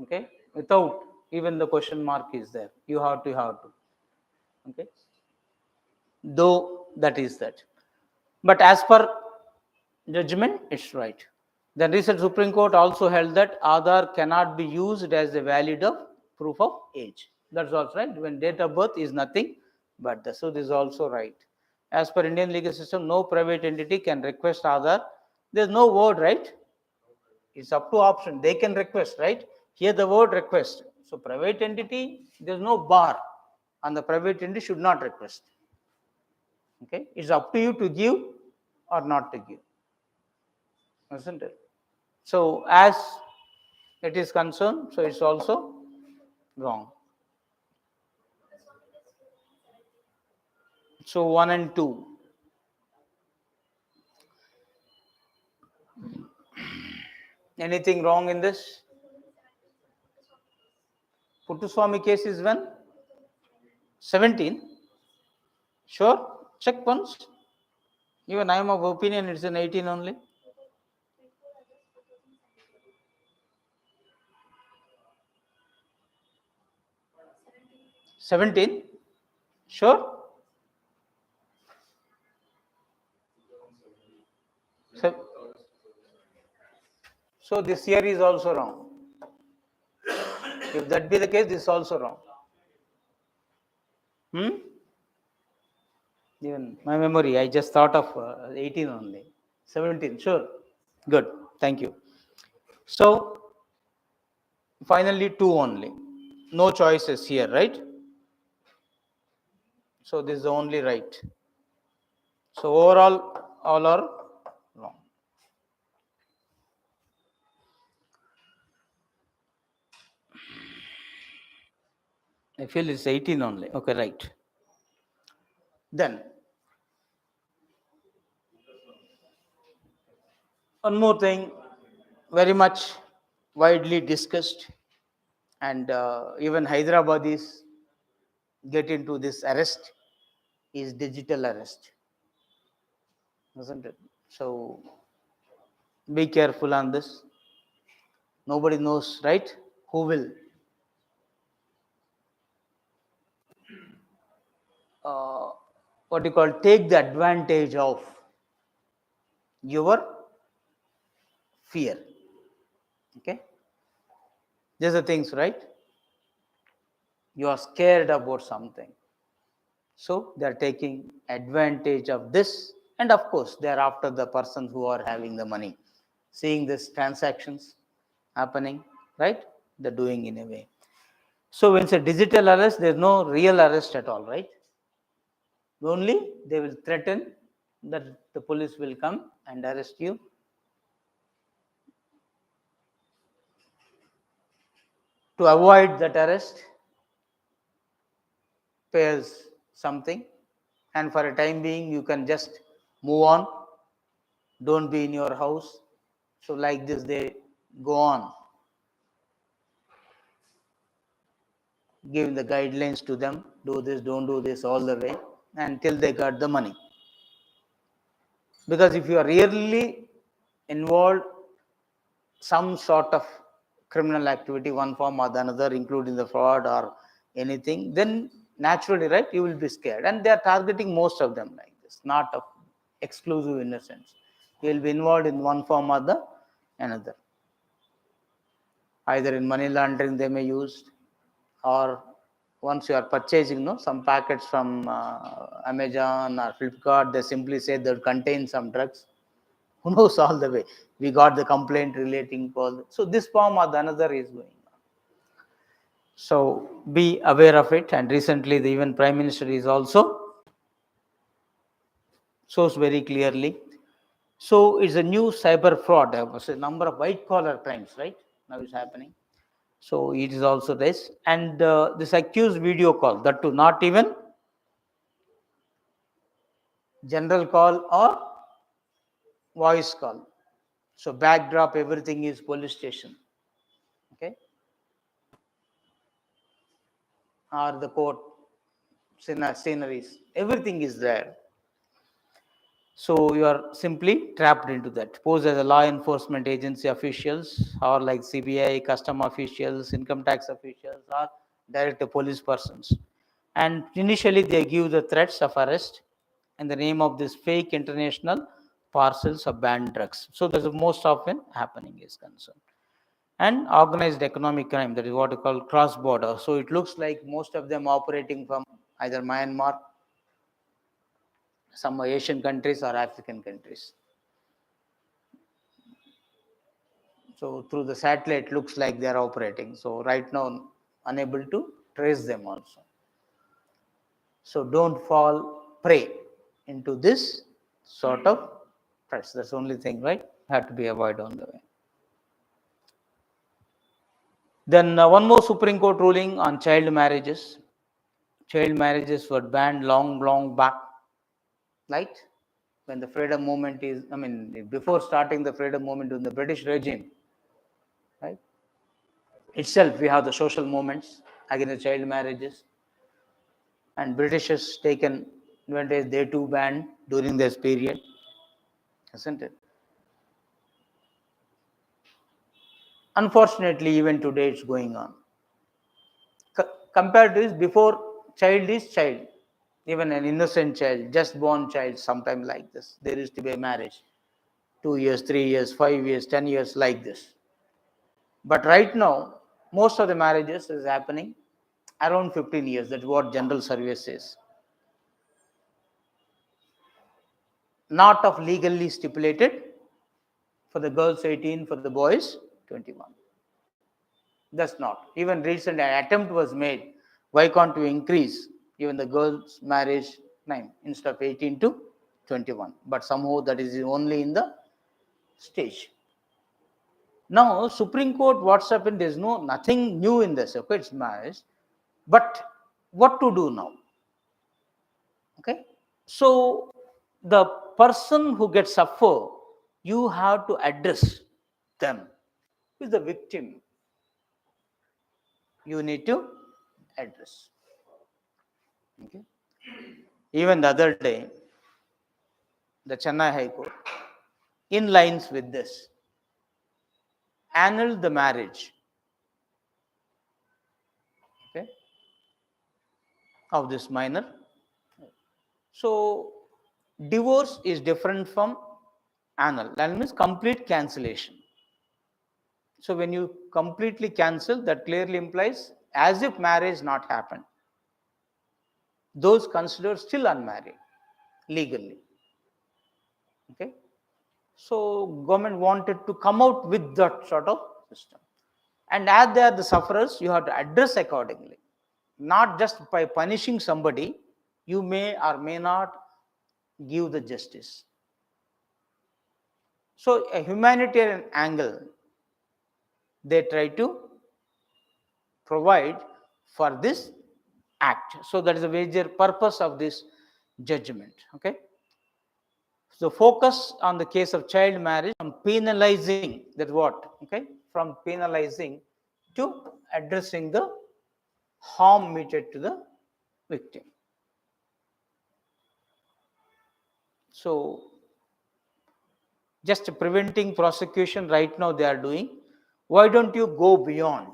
Okay, without even the question mark is there. You have to. Okay, though that is that. But as per judgment, it's right. The recent Supreme Court also held that Aadhaar cannot be used as a valid of proof of age. That's also right. When date of birth is nothing but the, so this is also right. As per Indian legal system, no private entity can request Aadhaar. There's no word, right? It's up to option. They can request, right? Here the word request. So private entity, there's no bar, and the private entity should not request. Okay, it's up to you to give or not to give, isn't it? So as it is concerned, so it's also wrong. So 1 and 2. Anything wrong in this? Puttaswamy case is when? 17. Sure? Check once. Even I am of opinion it's in 18 only. 17. Sure? So this year is also wrong. If that be the case, this is also wrong. Even my memory, I just thought of 18 only. 17, sure. Good. Thank you. So finally 2 only. No choices here, right? So this is the only right. So overall, all are wrong. I feel it's 18 only. Okay, right. Then, one more thing, very much widely discussed, and even Hyderabadis get into this arrest, is digital arrest, isn't it? So, be careful on this. Nobody knows, right? Who will uh, what you call take the advantage of your fear. Okay, these are things, right? You are scared about something, so they are taking advantage of this, and of course they are after the persons who are having the money, seeing these transactions happening, right? They're doing in a way. So when it's a digital arrest, there's no real arrest at all, right? Only they will threaten that the police will come and arrest you. To avoid that arrest, pays something, and for a time being you can just move on, don't be in your house. So like this they go on giving the guidelines to them, do this, don't do this, all the way until they got the money. Because if you are really involved some sort of criminal activity, one form or the another, including the fraud or anything, then naturally, right, you will be scared. And they are targeting most of them like this, not of exclusive innocence. You will be involved in one form or the another. Either in money laundering they may use, or once you are purchasing some packets from Amazon or Flipkart, they simply say they contain some drugs. Who knows all the way? We got the complaint relating to all. So this form or the another is going on. So be aware of it. And recently, the even Prime Minister is also shows very clearly. So it's a new cyber fraud. There was a number of white collar crimes, right? Now it's happening. So it is also this. And this accused video call, that too, not even general call or voice call. So backdrop, everything is police station. Okay. Or the court sceneries, everything is there. So you are simply trapped into that. Pose as a law enforcement agency officials, or like CBI, custom officials, income tax officials, or direct police persons. And initially they give the threats of arrest in the name of this fake international parcels of banned drugs. So that's the most often happening is concerned. And organized economic crime, that is what we call cross border. So it looks like most of them operating from either Myanmar, some Asian countries, or African countries. So through the satellite looks like they are operating. So right now unable to trace them also. So don't fall prey into this sort of threats. That's the only thing, right? Have to be avoided on the way. Then one more Supreme Court ruling on child marriages. Child marriages were banned long back, right? When the freedom movement is, before starting the freedom movement in the British regime, right? Itself, we have the social movements against child marriages, and Britishers taken advantage. They too banned during this period, isn't it? Unfortunately, even today it's going on. Compared to this, before, child is child, even an innocent child, just born child, sometime like this. There used to be a marriage, 2 years, 3 years, 5 years, 10 years, like this. But right now, most of the marriages is happening around 15 years. That's what general survey says. Not of legally stipulated, for the girls 18, for the boys 21. That's not. Even recent attempt was made. Why can't we increase even the girls' marriage time instead of 18 to 21? But somehow that is only in the stage. Now, Supreme Court, what's happened? There's nothing new in this. Okay, it's marriage. But what to do now? Okay, so the person who gets suffer, you have to address them. Who is the victim? You need to address. Okay. Even the other day, the Chennai High Court, in lines with this, annulled the marriage, okay, of this minor. So divorce is different from annul. That means complete cancellation. So when you completely cancel, that clearly implies as if marriage not happened. Those considered still unmarried legally. Okay. So government wanted to come out with that sort of system. And as they are the sufferers, you have to address accordingly. Not just by punishing somebody, you may or may not give the justice. So a humanitarian angle, they try to provide for this act. So that is the major purpose of this judgment. Okay. So focus on the case of child marriage from penalizing, that what? Okay, from penalizing to addressing the harm meted to the victim. So just preventing prosecution right now they are doing. Why don't you go beyond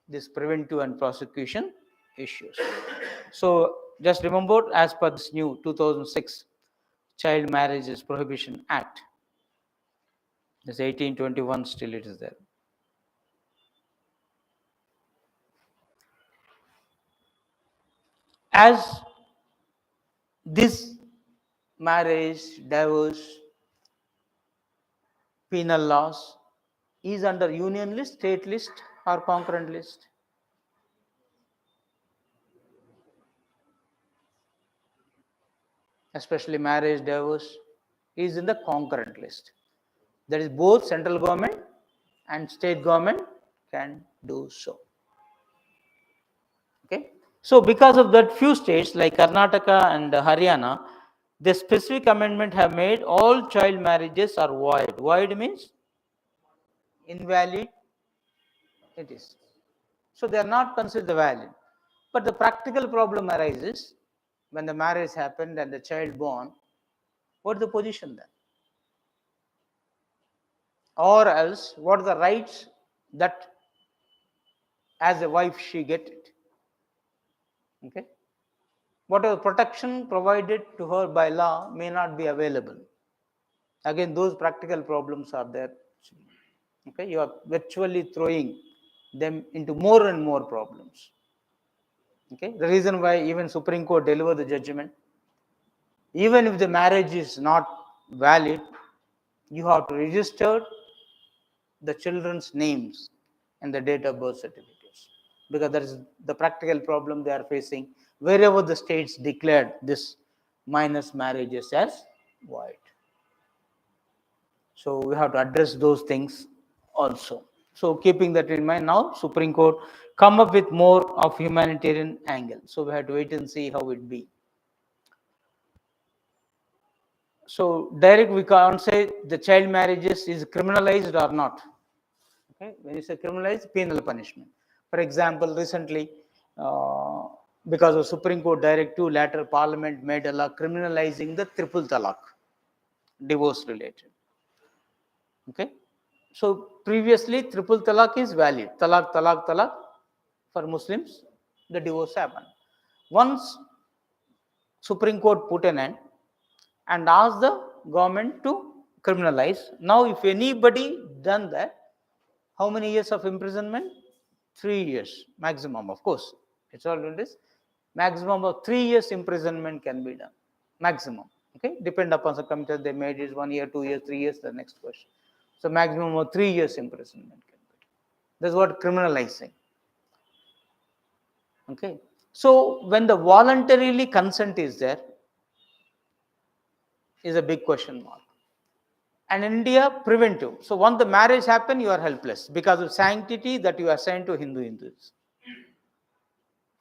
this preventive and prosecution issues? So just remember, as per this new 2006 Child Marriages Prohibition Act, this 1821, still it is there. As this marriage, divorce, penal laws is under union list, state list, or concurrent list? Especially marriage, divorce is in the concurrent list. That is, both central government and state government can do so. Okay. So because of that, few states like Karnataka and Haryana, the specific amendment have made all child marriages are void. Void means invalid it is. So they are not considered valid. But the practical problem arises when the marriage happened and the child born. What is the position then? Or else, what are the rights that as a wife she get it? Okay. What are the protection provided to her by law may not be available. Again, those practical problems are there. Okay, you are virtually throwing them into more and more problems. Okay, the reason why even Supreme Court delivered the judgment, even if the marriage is not valid, you have to register the children's names and the date of birth certificates, because that is the practical problem they are facing wherever the states declared this minors marriages as void. So we have to address those things also. So keeping that in mind, now Supreme Court come up with more of humanitarian angle. So we have to wait and see how it be. So direct we can't say the child marriages is criminalized or not. Okay, when you say criminalized, penal punishment. For example, recently, because of Supreme Court directive, later Parliament made a law criminalizing the triple talaq, divorce related. Okay, so previously triple talaq is valid. Talaq, talaq, talaq for Muslims, the divorce happened. Once Supreme Court put an end and asked the government to criminalize. Now, if anybody done that, how many years of imprisonment? 3 years maximum, of course. It's all it is. Maximum of 3 years imprisonment can be done. Maximum. Okay, depend upon the committee they made is 1 year, 2 years, 3 years. The next question. So maximum of 3 years imprisonment can be done. That's what criminalizing. Okay. So when the voluntarily consent is there, is a big question mark. And in India, preventive. So once the marriage happens, you are helpless because of sanctity that you assign to Hindus.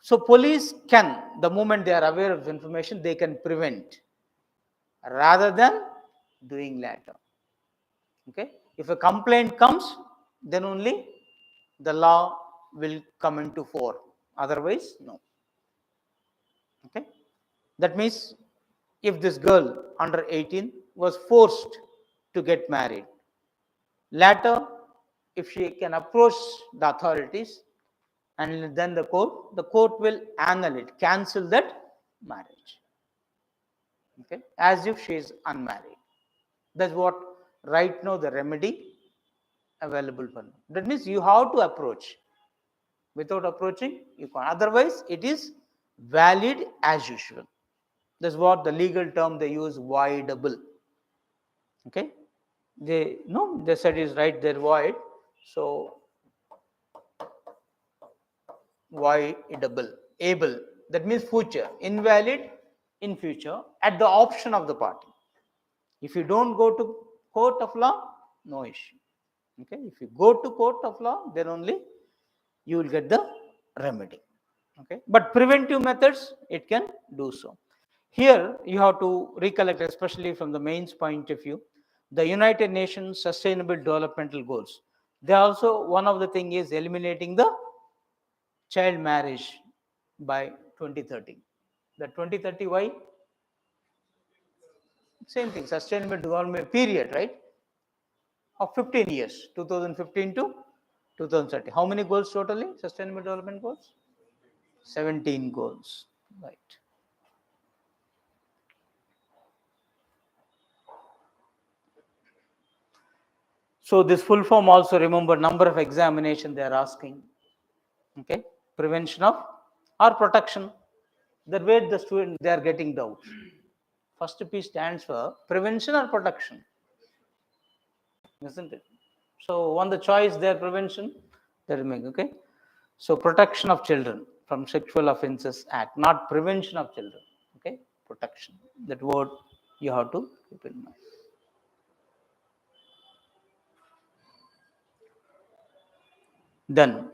So police can, the moment they are aware of information, they can prevent rather than doing later. Okay, if a complaint comes, then only the law will come into force. Otherwise, no. Okay, that means if this girl under 18 was forced to get married, later, if she can approach the authorities and then the court will annul it, cancel that marriage. Okay, as if she is unmarried. That's what right now the remedy available for now. That means you have to approach. Without approaching, you can't. Otherwise, it is valid as usual. That's what the legal term they use, voidable. Okay, they said is right there, void. So voidable, able, that means future, invalid in future at the option of the party. If you don't go to court of law, no issue. Okay, if you go to court of law, then only you will get the remedy. Okay, but preventive methods, it can do so. Here you have to recollect, especially from the mains point of view, the United Nations Sustainable Developmental Goals. They also, one of the thing is eliminating the child marriage by 2030. The 2030, why? Same thing, sustainable development period, right? Of 15 years, 2015 to 2030. How many goals totally? Sustainable development goals? 17 goals, right? So this full form also, remember, number of examination they are asking. Okay, prevention of or protection. The way the student they are getting doubts. First P stands for prevention or protection, isn't it? So on the choice there, prevention, they will make. Okay, so protection of children from Sexual Offences Act, not prevention of children. Okay, protection. That word you have to keep in mind. Then,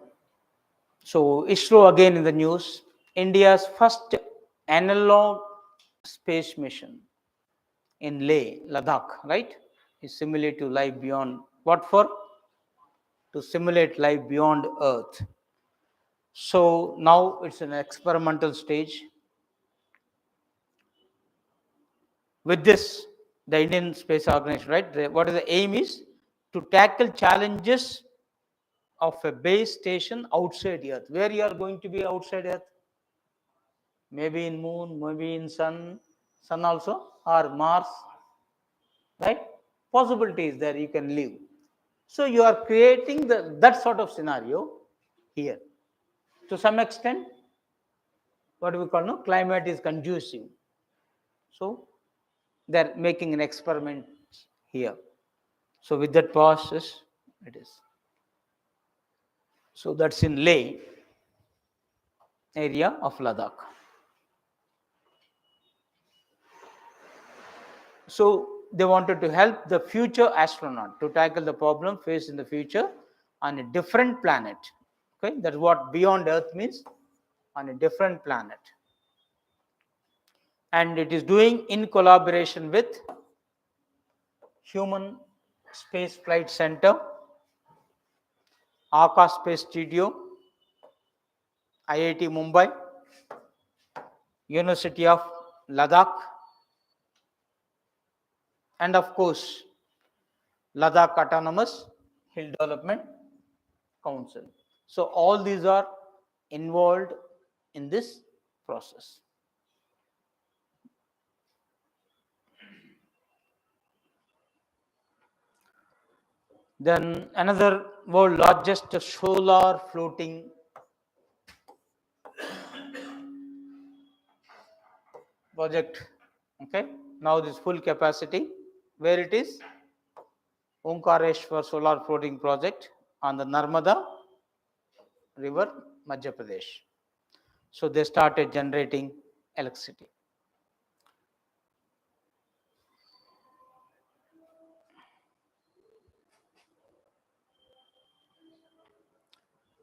so ISRO again in the news, India's first analog space mission in Leh, Ladakh, right? Is simulate to life beyond. What for? To simulate life beyond Earth. So now it's an experimental stage. With this, the Indian Space Organization, right? What is the aim is to tackle challenges of a base station outside Earth. Where you are going to be outside Earth? Maybe in moon, maybe in sun also, or Mars, right? Possibility is there you can live. So you are creating that sort of scenario here. To some extent, what we call no, climate is conducive. So they are making an experiment here. So with that process, it is. So that's in Leh area of Ladakh. So they wanted to help the future astronaut to tackle the problem faced in the future on a different planet. Okay, that's what beyond Earth means, on a different planet. And it is doing in collaboration with Human Space Flight Center, Akash Space Studio, IIT Mumbai, University of Ladakh, and of course, Ladakh Autonomous Hill Development Council. So all these are involved in this process. Then another world largest solar floating project. Okay, now this full capacity, where it is? Omkareshwar solar floating project on the Narmada river, Madhya Pradesh. So they started generating electricity.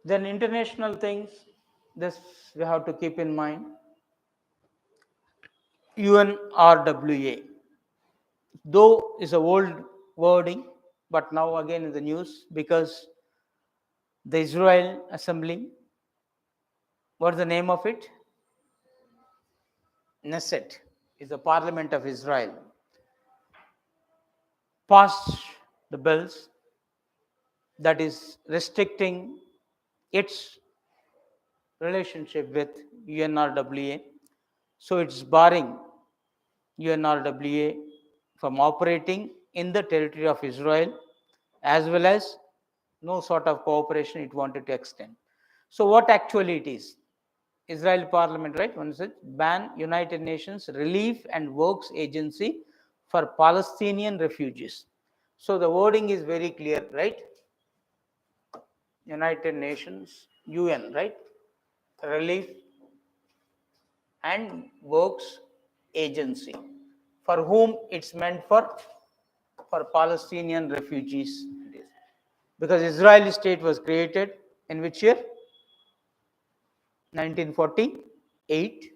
Then international things, This we have to keep in mind. UNRWA, though is a old wording, but now again in the news because the Israel Assembly, what's the name of it? Knesset is the Parliament of Israel, passed the bills that is restricting its relationship with UNRWA. So it's barring UNRWA from operating in the territory of Israel, as well as no sort of cooperation it wanted to extend. So what actually it is? Israel Parliament, right? One said ban United Nations Relief and Works Agency for Palestinian refugees. So the wording is very clear, right? United Nations, UN, right? Relief and Works Agency. For whom it's meant for Palestinian refugees. Because Israeli state was created in which year? 1948,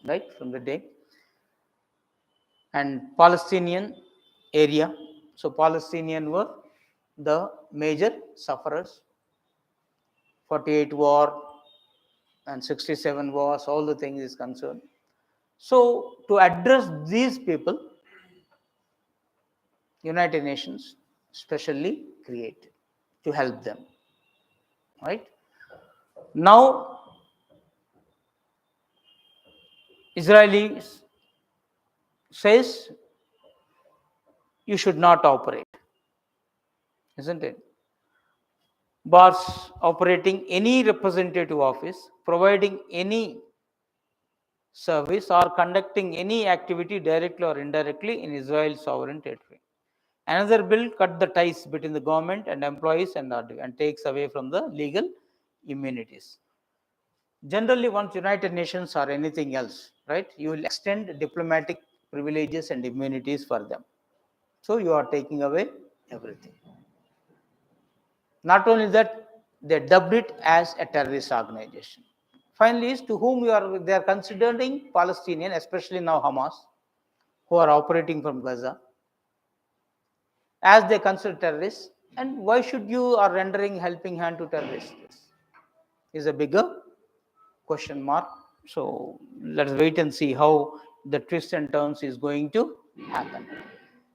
right? From the day. And Palestinian area. So Palestinian were the major sufferers. 48 war and 67 wars, all the things is concerned. So to address these people, United Nations specially created to help them. Right? Now Israeli says you should not operate, isn't it? Bars operating any representative office, providing any service, or conducting any activity directly or indirectly in Israel's sovereign territory. Another bill cut the ties between the government and employees and takes away from the legal immunities. Generally, once United Nations or anything else, right, you will extend diplomatic privileges and immunities for them. So you are taking away everything. Not only that, they dubbed it as a terrorist organization. Finally, is to whom they are considering Palestinian, especially now Hamas, who are operating from Gaza, as they consider terrorists. And why should you are rendering helping hand to terrorists? Is a bigger question mark. So let's wait and see how the twists and turns is going to happen.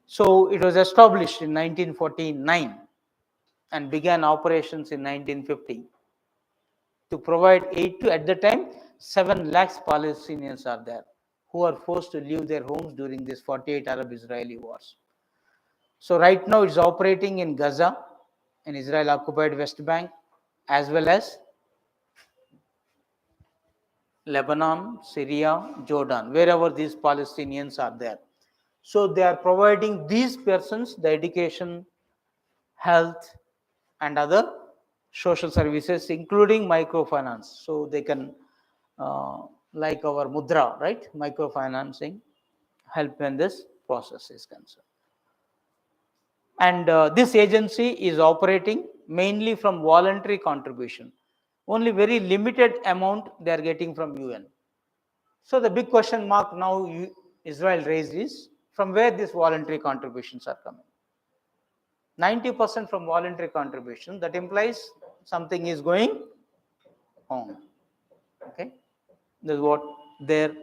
So it was established in 1949 and began operations in 1950 to provide aid to, at the time, 7 lakhs Palestinians are there who are forced to leave their homes during this 48 Arab-Israeli wars. So right now it's operating in Gaza, in Israel-occupied West Bank, as well as Lebanon, Syria, Jordan, wherever these Palestinians are there. So they are providing these persons the education, health, and other social services, including microfinance. So they can, like our Mudra, right, microfinancing, help when this process is concerned. And this agency is operating mainly from voluntary contribution. Only very limited amount they are getting from UN. So the big question mark now Israel raised is from where these voluntary contributions are coming. 90% from voluntary contribution, that implies something is going on. Okay, this is what their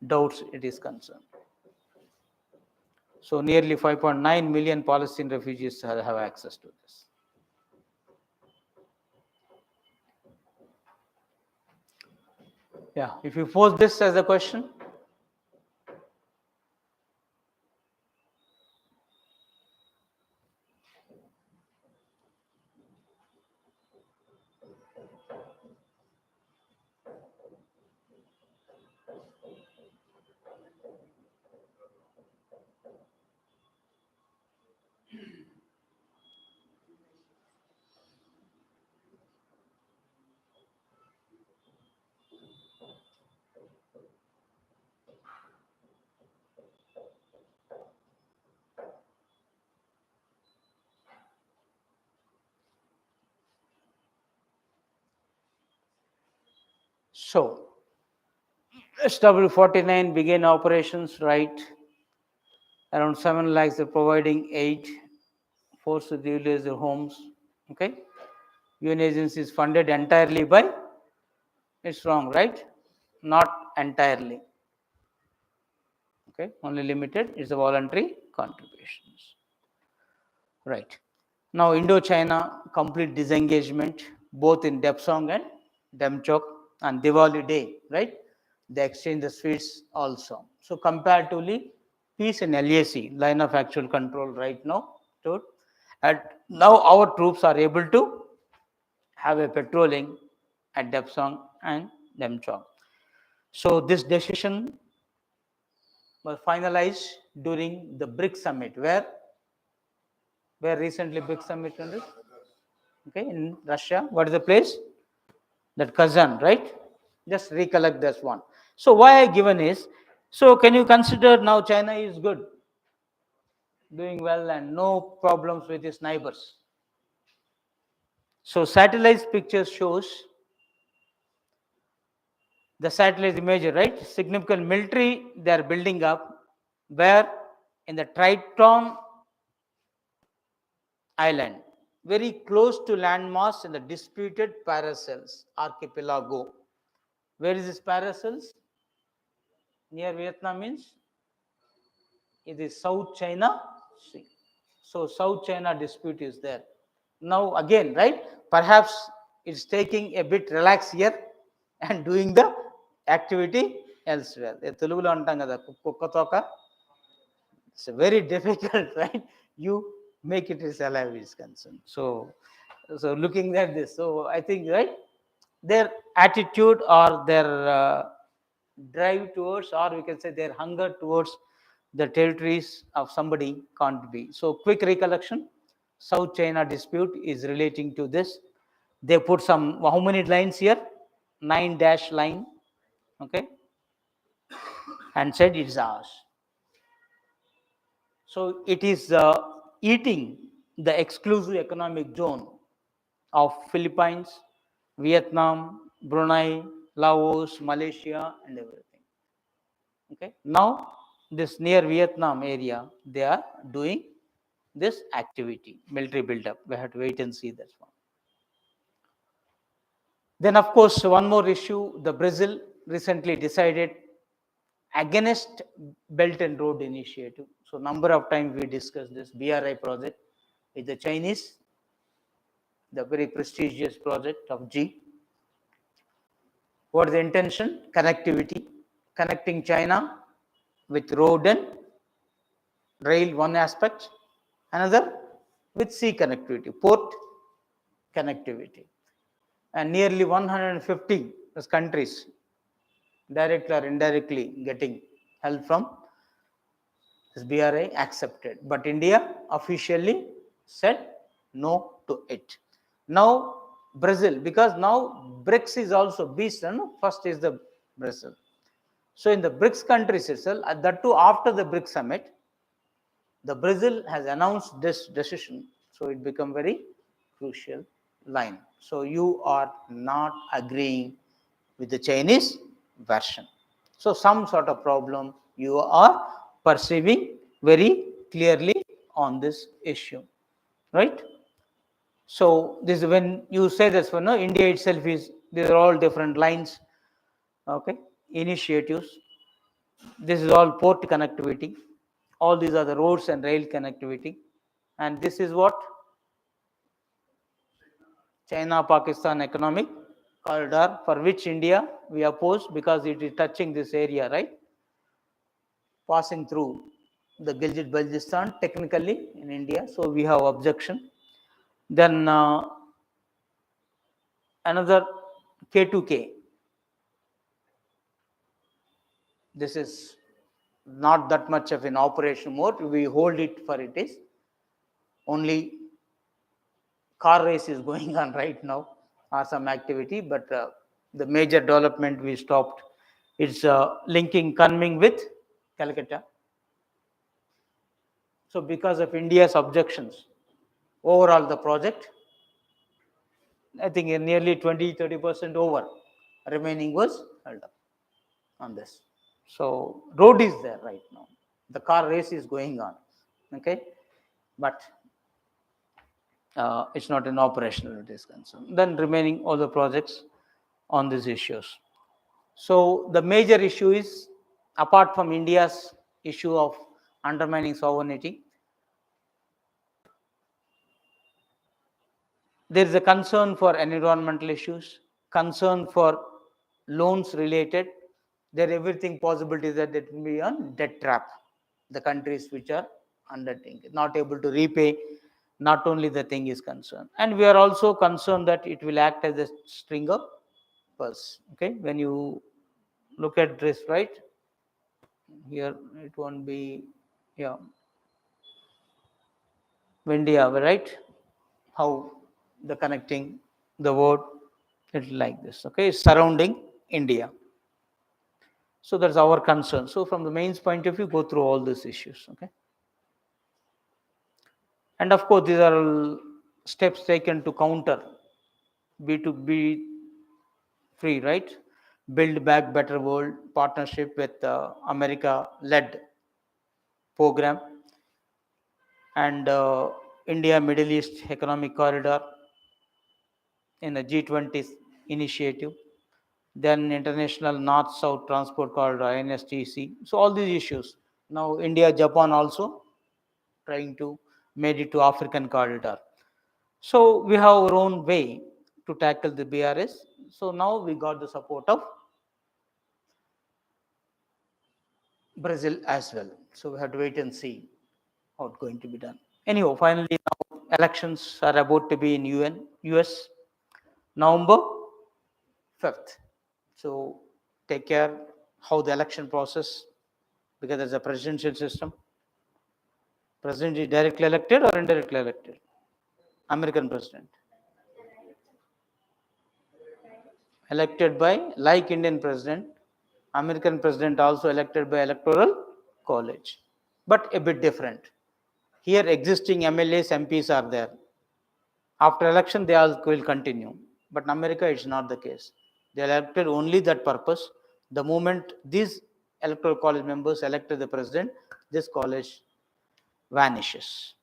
doubts it is concerned. So nearly 5.9 million Palestinian refugees have access to this. Yeah, if you pose this as a question, So SW49 began operations, right? Around 7 lakhs are providing aid, forced to utilize their homes. Okay. UN agency is funded entirely by, it's wrong, right? Not entirely. Okay, only limited is the voluntary contributions. Right. Now Indo-China complete disengagement both in Depsong and Demchok and Diwali day, right? They exchange the sweets also. So comparatively, peace in LAC, line of actual control right now. And now our troops are able to have a patrolling at Depsong and Demchok. So this decision was finalized during the BRICS summit, where recently BRICS summit ended. Okay, in Russia. What is the place? That Kazan, right? Just recollect this one. So why I given is, so can you consider now China is good, doing well and no problems with its neighbors. So satellite picture shows the satellite image, right? Significant military they are building up, where in the Triton Island, very close to landmass in the disputed Paracels archipelago. Where is this Paracels? Near Vietnam means it is South China Sea. So South China dispute is there. Now again, right? Perhaps it's taking a bit relax here and doing the activity elsewhere. It's very difficult, right? You make it as alive is concerned. So looking at this, so I think, right, their attitude or their drive towards, or we can say their hunger towards the territories of somebody can't be. So quick recollection, South China dispute is relating to this. They put some, how many lines here? 9 dash line, okay, and said it's ours. So it is eating the exclusive economic zone of Philippines, Vietnam, Brunei, Laos, Malaysia, and everything. Okay. Now this near Vietnam area, they are doing this activity, military buildup. We have to wait and see that one. Then of course, one more issue, the Brazil recently decided against Belt and Road Initiative. So number of times we discussed this BRI project with the Chinese, the very prestigious project of G. What is the intention? Connectivity, connecting China with road and rail, one aspect, another with sea connectivity, port connectivity. And nearly 150 countries directly or indirectly getting help from this BRI accepted. But India officially said no to it. Now Brazil, because now BRICS is also beast, no? First is the Brazil. So in the BRICS countries itself, that too after the BRICS summit, the Brazil has announced this decision. So it become very crucial line. So you are not agreeing with the Chinese version. So some sort of problem you are perceiving very clearly on this issue, right? So this is when you say this one, no, India itself is, these are all different lines, okay, initiatives. This is all port connectivity. All these are the roads and rail connectivity. And this is what? China-Pakistan economic corridor, for which India we oppose because it is touching this area, right? Passing through the Gilgit-Baltistan technically in India, so we have objection. Then another K2K. This is not that much of an operation mode. We hold it for it is only car race is going on right now or some activity, but the major development we stopped. It's linking Kunming with Calcutta. So because of India's objections, overall the project, I think nearly 20-30% over. remaining was held up on this. So road is there right now. The car race is going on. Okay, but it's not an operational it is concerned. Then remaining all the projects on these issues. So the major issue is, apart from India's issue of undermining sovereignty, there is a concern for environmental issues, concern for loans related. There are everything possibilities that it will be on debt trap. The countries which are undertaking, not able to repay, not only the thing is concerned. And we are also concerned that it will act as a string of pearls. Okay, when you look at this, right? Here it won't be, yeah, India, right? How the connecting the word, it's like this. Okay, surrounding India. So that's our concern. So from the mains point of view, go through all these issues. Okay, and of course these are all steps taken to counter B2B free, right? Build back better world partnership with America led program, and India Middle East Economic Corridor in a G20 initiative, then International North South Transport Corridor INSTC. So all these issues. Now India, Japan also trying to made it to African corridor. So we have our own way to tackle the BRS. So now we got the support of Brazil as well. So we have to wait and see how it's going to be done. Anyhow, finally now elections are about to be in US, November 5th. So take care how the election process, because there's a presidential system. President is directly elected or indirectly elected? American president. Elected by, like Indian president, American president also elected by electoral college, but a bit different. Here existing MLAs, MPs are there. After election, they all will continue. But in America, it's not the case. They elected only that purpose. The moment these electoral college members elected the president, this college vanishes.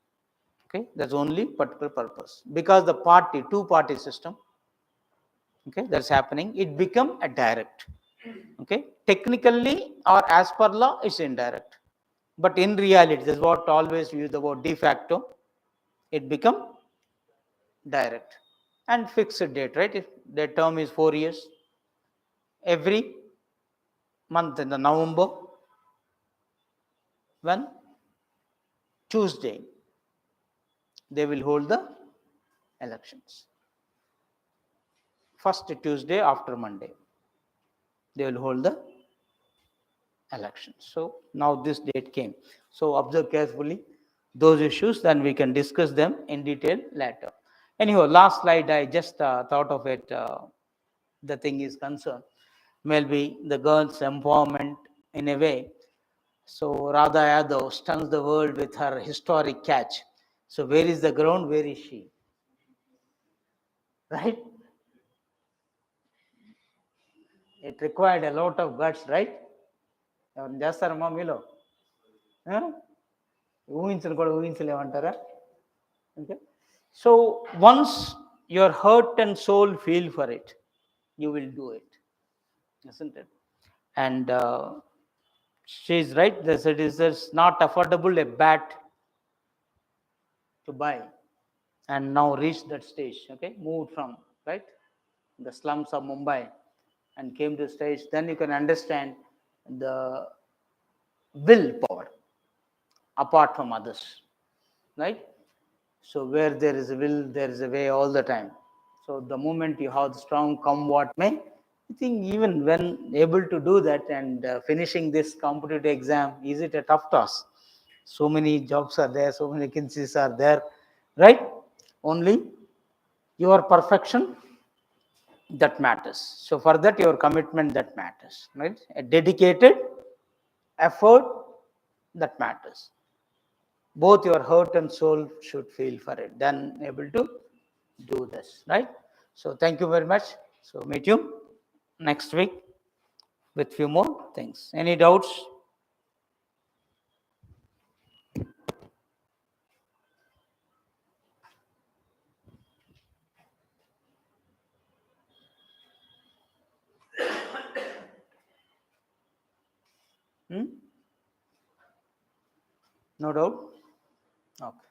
Okay, that's only particular purpose. Because the party, two-party system, okay, that's happening, it become a direct. Okay, technically or as per law, it's indirect. But in reality, that's what always use the word de facto, it become direct. And fixed date, right? If the term is 4 years, every month in the November, when Tuesday, they will hold the elections. First Tuesday after Monday, they will hold the elections. So now this date came. So observe carefully those issues, then we can discuss them in detail later. Anyhow, last slide, I just thought of it. The thing is concerned, maybe the girls' empowerment in a way. So Radha Yadav stuns the world with her historic catch. So where is the ground? Where is she? Right? It required a lot of guts, right? ఎవరిని చేస్తారమ్మా మీలో? ఊహించను కూడా ఊహించలేమంటారా? Okay. So once your heart and soul feel for it, you will do it, isn't it? And she's right. It is not affordable a bat to buy, and now reached that stage. Okay, moved from right the slums of Mumbai and came to the stage. Then you can understand the willpower apart from others, right? So where there is a will, there is a way all the time. So the moment you have the strong, come what may, I think even when able to do that and finishing this competitive exam, is it a tough task? So many jobs are there, so many vacancies are there, right? Only your perfection that matters. So for that, your commitment that matters, right? A dedicated effort that matters. Both your heart and soul should feel for it, then able to do this, right? So thank you very much. So meet you next week with few more things. Any doubts? No doubt? Okay.